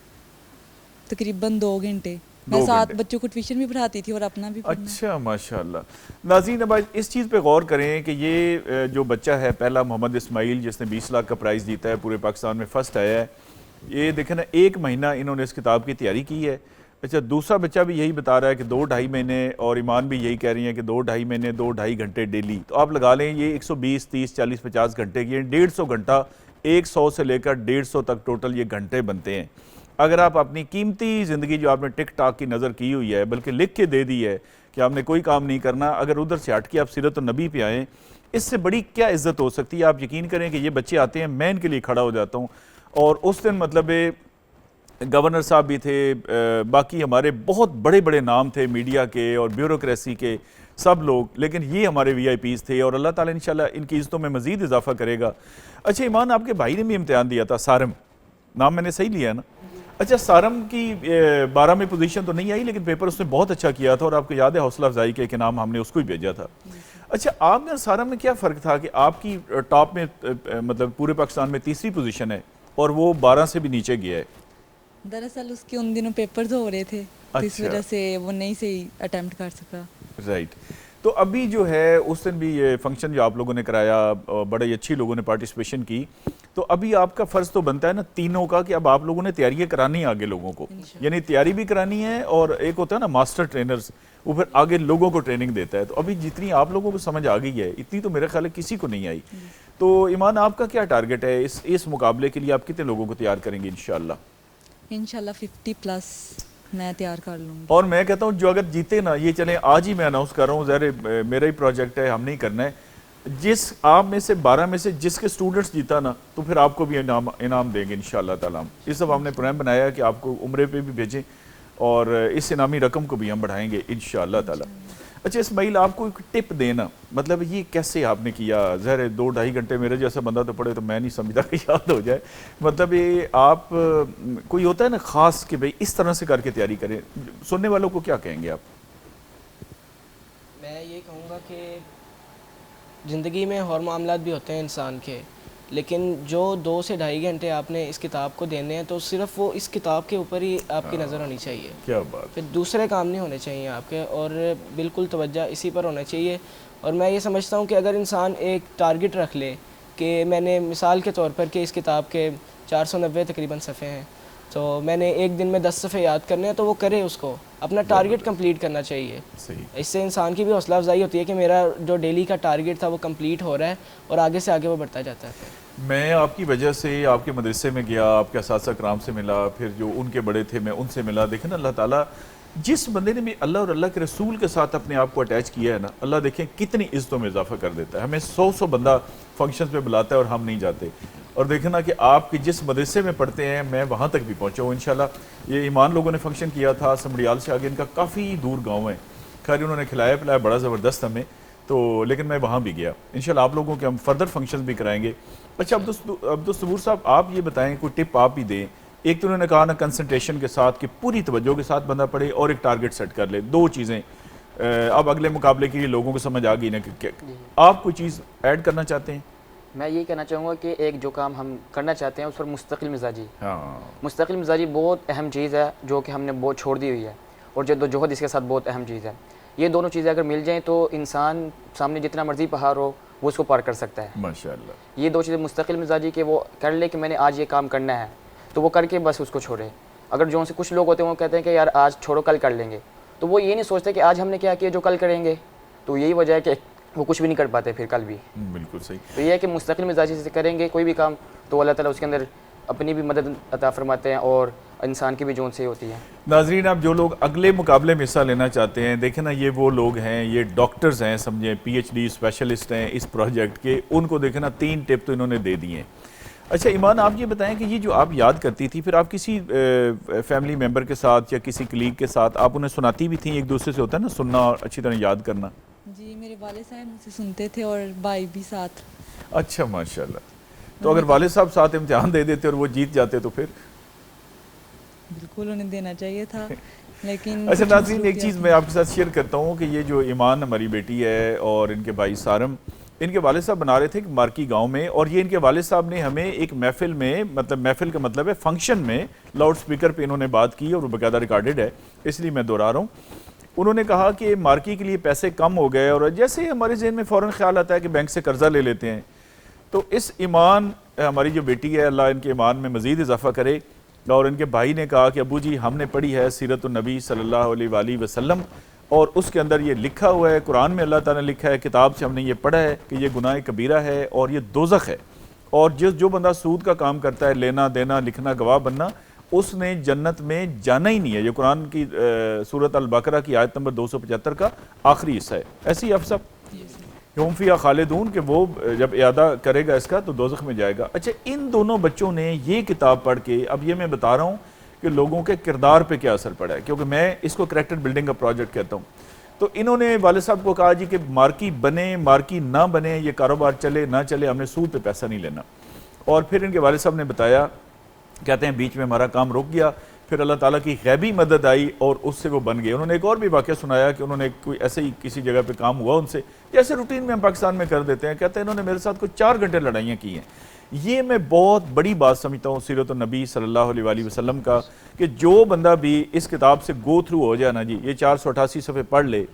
तकरीबन 2 घंटे। 2 मैं 7 घंटे। बच्चों को ट्यूशन भी पढ़ाती थी और अपना भी पढ़ना। अच्छा माशाल्लाह। नाज़रीन, अब इस चीज़ पे गौर करें कि ये जो बच्चा है पहला, मोहम्मद इस्माइल, जिसने 20 लाख का प्राइज़ जीता है, पूरे पाकिस्तान में फर्स्ट आया है, ये देखें ना, 1 महीना इन्होंने इस किताब की तैयारी की है। अच्छा, दूसरा बच्चा भी यही बता रहा है कि 2-2.5 महीने, और ईमान भी यही कह रही हैं कि 2-2.5 महीने, 2-2.5 घंटे डेली। तो आप लगा लें ये 120, 30, 40, 50 घंटे की 150 घंटा, 100 से लेकर 150 तक टोटल ये घंटे बनते हैं। अगर आप अपनी कीमती ज़िंदगी जो आपने टिक टाक की नज़र की हुई है, बल्कि लिख के दे दी है कि आपने कोई काम नहीं करना, अगर उधर से हट के आप सीरत नबी पे आएँ, इससे बड़ी क्या इज़्ज़त हो सकती है? आप यकीन करें कि ये बच्चे आते हैं, मैं इनके लिए खड़ा हो जाता हूँ। और उस दिन मतलब गवर्नर साहब भी थे, बाकी हमारे बहुत बड़े बड़े नाम थे मीडिया के और ब्यूरोक्रेसी के सब लोग, लेकिन ये हमारे VIPs थे, और अल्लाह ताला इंशाल्लाह इनकी इज़्ज़तों में मज़ीद इजाफा करेगा। अच्छा ईमान, आपके भाई ने भी इम्तिहान दिया था, सारम नाम मैंने सही लिया ना? अच्छा, सारम की 12 में पोजीशन तो नहीं आई, लेकिन पेपर उसने बहुत अच्छा किया था, और आपको याद है हौसला अफजाई के नाम हमने उसको ही भेजा था। अच्छा, आप में और सारम में क्या फ़र्क था कि आपकी टॉप में मतलब पूरे पाकिस्तान में 3री पोजीशन है और वो 12 से भी नीचे गया है? दरअसल उसके उन दिनों पेपर्स हो रहे थे, तो इस अच्छा। वजह से वो नहीं सही अटेम्प्ट कर सका। राइट। तो अभी जो है उस दिन भी ये फंक्शन जो आप लोगों ने कराया, बड़े अच्छी लोगों ने पार्टिसिपेशन की, तो अभी आपका फ़र्ज़ तो बनता है ना तीनों का कि अब आप लोगों ने तैयारियाँ करानी है आगे लोगों को, यानी तैयारी भी करानी है, और एक होता है ना मास्टर ट्रेनर्स, वो फिर आगे लोगों को ट्रेनिंग देता है। तो अभी जितनी आप लोगों को समझ आ गई है, इतनी तो मेरे ख्याल है किसी को नहीं आई। तो ईमान, आपका क्या टारगेट है इस मुकाबले के लिए? आप कितने लोगों को तैयार करेंगे इंशाल्लाह? 50+ मैं तैयार कर लूँगी। और मैं कहता हूँ जो अगर जीते ना, ये चलें आज ही मैं अनाउंस कर रहा हूँ, ज़ाहिर मेरा ही प्रोजेक्ट है, हम नहीं करना है, जिस आप में से 12 में से जिसके स्टूडेंट्स जीता ना, तो फिर आपको भी इनाम देंगे इंशाल्लाह ताला। इस सब हमने प्रोग्राम बनाया है कि आपको उम्रे पे भी भेजें, और इस इनामी रकम को भी हम बढ़ाएंगे इंशाल्लाह ताला। अच्छा इस्माइल, आपको एक टिप देना, मतलब ये कैसे आपने किया? ज़ाहिर 2-2.5 घंटे मेरे जैसा बंदा तो पढ़े तो मैं नहीं समझता कि याद हो जाए, मतलब ये आप कोई होता है ना ख़ास कि भाई इस तरह से करके तैयारी करें, सुनने वालों को क्या कहेंगे आप? चाहूँगा कि ज़िंदगी में और मामलात भी होते हैं इंसान के, लेकिन जो 2 से ढाई घंटे आपने इस किताब को देने हैं तो सिर्फ वो इस किताब के ऊपर ही आपकी नज़र होनी चाहिए। क्या बात। फिर दूसरे काम नहीं होने चाहिए आपके, और बिल्कुल तवज्जो इसी पर होना चाहिए। और मैं ये समझता हूँ कि अगर इंसान एक टारगेट रख ले कि मैंने मिसाल के तौर पर कि इस किताब के 490 तकरीबन सफ़े हैं, तो मैंने एक दिन में 10 सफ़े याद करने हैं, तो वो करे, उसको अपना टारगेट कंप्लीट करना चाहिए। सही। इससे इंसान की भी हौसला अफजाई होती है कि मेरा जो डेली का टारगेट था वो कंप्लीट हो रहा है, और आगे से आगे वो बढ़ता जाता है। मैं आपकी वजह से आपके मदरसे में गया, आपके असातिज़ा कराम से मिला, फिर जो उनके बड़े थे मैं उनसे मिला। देखें ना, अल्लाह ताला जिस बंदे ने भी अल्लाह और अल्लाह के रसूल के साथ अपने आप को अटैच किया है ना, अल्लाह देखें कितनी इज़्ज़तों में इजाफा कर देता है। हमें 100 बंदा फंक्शन पे बुलाता है और हम नहीं जाते। और देखें ना कि आपके जिस मदरसे में पढ़ते हैं मैं वहाँ तक भी पहुँचा हूँ इंशाल्लाह। ये ईमान लोगों ने फंक्शन किया था समड़ियाल से आगे, इनका काफ़ी दूर गाँव है। खैर उन्होंने खिलाया पिलाया बड़ा ज़बरदस्त हमें, तो लेकिन मैं वहाँ भी गया। इंशाल्लाह आप लोगों के हम फर्दर फंक्शन भी कराएंगे। अच्छा अब्दुल सबूर साहब, आप ये बताएं, कोई टिप आप ही दें। एक तो उन्होंने कहा ना कंसंट्रेशन के साथ कि पूरी तवज्जो के साथ बंदा पढ़े, और एक टारगेट सेट कर ले। 2 चीज़ें अब अगले मुकाबले के लिए लोगों को समझ आ गई ना कि आप कोई चीज़ ऐड करना चाहते हैं? मैं यही कहना चाहूँगा कि एक जो काम हम करना चाहते हैं उस पर मुस्तकिल मिजाजी, हाँ, मुस्तकिल मिजाजी बहुत अहम चीज़ है जो कि हमने बहुत छोड़ दी हुई है, और जद्दोजहद इसके साथ बहुत अहम चीज़ है। ये दोनों चीज़ें अगर मिल जाएँ तो इंसान सामने जितना मर्जी पहाड़ हो वो उसको पार कर सकता है माशाअल्लाह। ये 2 चीज़ें मुस्तकिल मिजाजी के वो कर ले कि मैंने आज ये काम करना है, तो वो करके बस उसको छोड़े। अगर जो उनसे कुछ लोग होते हैं वो कहते हैं कि यार आज छोड़ो कल कर लेंगे, तो वो ये नहीं सोचते कि आज हमने क्या किया जो कल करेंगे, तो यही वजह है कि वो कुछ भी नहीं कर पाते फिर कल भी। बिल्कुल सही। तो ये है कि मुस्तकिल मिजाजी से करेंगे कोई भी काम तो अल्लाह ताला उसके अंदर अपनी भी मदद अता फरमाते हैं और इंसान की भी जोन से होती है। नाजरीन, अब जो लोग अगले मुकाबले में हिस्सा लेना चाहते हैं, देखें ना, ये वो लोग हैं, ये डॉक्टर्स हैं, समझें PhD स्पेशलिस्ट हैं इस प्रोजेक्ट के। उनको देखें ना, 3 टिप तो इन्होंने दे दिए हैं। अच्छा ईमान, आप ये बताएं कि ये जो आप याद करती थी, फिर आप किसी फैमिली मेम्बर के साथ या किसी कलीग के साथ आप उन्हें सुनाती भी थी? एक दूसरे से होता है ना सुनना और अच्छी तरह याद करना। जी, मेरे वाले साहब मुझसे सुनते थे और भाई भी साथ। अच्छा माशाल्लाह। तो अगर वाले साहब साथ इम्तिहान दे देते और वो जीत जाते तो फिर? बिल्कुल उन्हें देना चाहिए था, लेकिन अच्छा नाज़रीन, एक चीज़ मैं आपके साथ शेयर करता हूँ कि ये जो ईमान हमारी बेटी है और इनके भाई सारम, इनके वाले साहब बना रहे थे एक मार्की गांव में, और ये इनके वाले साहब ने हमें एक महफिल में, मतलब महफिल का मतलब है फंक्शन में, लाउड स्पीकर पे इन्होंने बात की और वो बाकायदा रिकॉर्डेड है, इसलिए मैं दोहरा रहा हूँ। उन्होंने कहा कि मार्की के लिए पैसे कम हो गए, और जैसे हमारे जहन में फ़ौरन ख्याल आता है कि बैंक से कर्जा ले लेते हैं, तो इस ईमान हमारी जो बेटी है, अल्लाह इनके ईमान में मज़ीद इजाफा करे। और इनके भाई ने कहा कि अबू जी हमने पढ़ी है सीरत नबी सल्लल्लाहु अलैहि वसल्लम, और उसके अंदर ये लिखा हुआ है, कुरान में अल्लाह ताला ने लिखा है, किताब से हमने ये पढ़ा है कि ये गुनाह कबीरा है और ये दोज़ख है, और जो बंदा सूद का काम करता है, लेना देना लिखना गवाह बनना, उसने जन्नत में जाना ही नहीं है। ये कुरान की सूरत अल बकरा की आयत नंबर 275 का आखिरी हिस्सा है। ऐसी आप सब हम फिया खालिदून कि वो जब इयादा करेगा इसका तो दोज़ख में जाएगा। अच्छा, इन दोनों बच्चों ने ये किताब पढ़ के, अब ये मैं बता रहा हूँ कि लोगों के किरदार पे क्या असर पड़ा है, क्योंकि मैं इसको करैक्टर बिल्डिंग का प्रोजेक्ट कहता हूँ। तो इन्होंने वाले साहब को कहा जी कि मार्की बने मार्की ना बने, ये कारोबार चले ना चले, हमने सूद पे पैसा नहीं लेना। और फिर इनके वाले साहब ने बताया, कहते हैं बीच में हमारा काम रुक गया, फिर अल्लाह ताला की गैबी मदद आई और उससे वो बन गए। उन्होंने एक और भी वाक़या सुनाया कि उन्होंने कोई ऐसे ही किसी जगह पे काम हुआ उनसे, जैसे रूटीन में हम पाकिस्तान में कर देते हैं। कहते हैं इन्होंने मेरे साथ कोई 4 घंटे लड़ाइयाँ की हैं। ये मैं बहुत बड़ी बात समझता हूँ सीरत नबी सल्लल्लाहु अलैहि वसल्लम का, कि जो बंदा भी इस किताब से गो थ्रू हो जाए ना जी, ये 488 सफ़े पढ़ ले,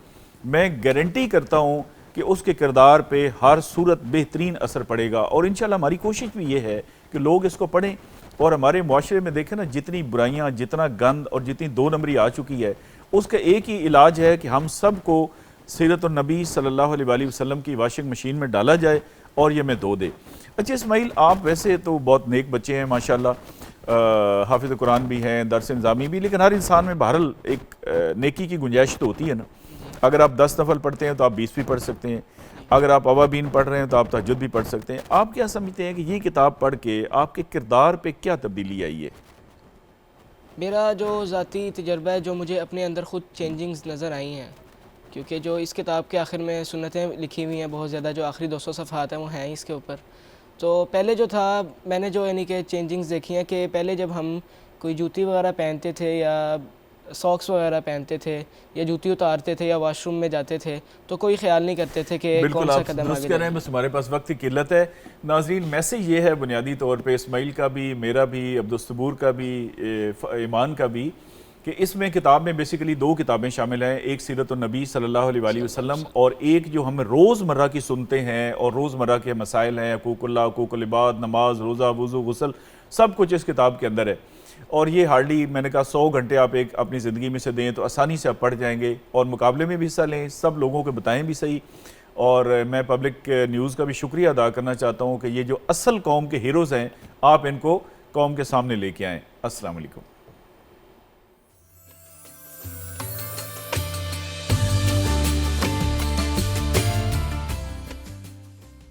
मैं गारंटी करता हूँ कि उसके किरदार पे हर सूरत बेहतरीन असर पड़ेगा। और इंशाल्लाह हमारी कोशिश भी ये है कि लोग इसको पढ़ें। और हमारे मुआशरे में देखें ना, जितनी बुराइयाँ, जितना गंद और जितनी 2 नंबरी आ चुकी है, उसका एक ही इलाज है कि हम सब को सीरत नबी सल्लल्लाहु अलैहि वसल्लम की वाशिंग मशीन में डाला जाए और ये मैं धो दे। अच्छा इस्माइल, आप वैसे तो बहुत नेक बच्चे हैं माशाल्लाह, हाफिज़ कुरान भी हैं, दरस निज़ामी भी, लेकिन हर इंसान में बहरहाल एक नेकी की गुंजाइश तो होती है ना। अगर आप 10 नफल पढ़ते हैं तो आप 20 भी पढ़ सकते हैं, अगर आप अवाबीन पढ़ रहे हैं तो आप तहज्जुद भी पढ़ सकते हैं। आप क्या समझते हैं कि ये किताब पढ़ के आपके किरदार पे क्या तब्दीली आई है? मेरा जो ज़ाती तजर्बा है, जो मुझे अपने अंदर ख़ुद चेंजिंग्स नज़र आई हैं, क्योंकि जो इस किताब के आखिर में सुन्नतें लिखी हुई हैं बहुत ज़्यादा, जो आखिरी 200 सफ़हात हैं वो हैं इसके ऊपर। तो पहले जो था, मैंने जो यानी कि चेंजिंग्स देखी हैं कि पहले जब हम कोई जूती वगैरह पहनते थे या सॉक्स वगैरह पहनते थे या जूती उतारते थे या वॉशरूम में जाते थे तो कोई ख्याल नहीं करते थे कि बिल्कुल कौन सा आप कदम दुरुस्त आगे कह रहे हैं, जाए। बस हमारे पास वक्त की किल्लत है। नाजरीन, मैसेज ये है बुनियादी तौर पे इस्माइल का भी, मेरा भी, अब्दुल का भी, ईमान का भी, कि इसमें किताब में बेसिकली दो किताबें शामिल हैं, एक सीरत नबी सल्लल्लाहु अलैहि वसल्लम और एक जो हम रोज़मर्रा की सुनते हैं और रोज़मर्रा के मसाइल हैं, हकूकुल्लाह, हकूकुल इबाद, नमाज, रोज़ा, वुज़ू, गुस्ल, सब कुछ इस किताब के अंदर है। और ये हार्डली मैंने कहा 100 घंटे आप एक अपनी ज़िंदगी में से दें तो आसानी से आप पढ़ जाएंगे और मुकाबले में भी हिस्सा लें, सब लोगों को बताएं भी सही। और मैं पब्लिक न्यूज़ का भी शुक्रिया अदा करना चाहता हूँ कि ये जो असल कौम के हीरोज़ हैं, आप इनको कौम के सामने लेके आएँ। अस्सलाम वालेकुम।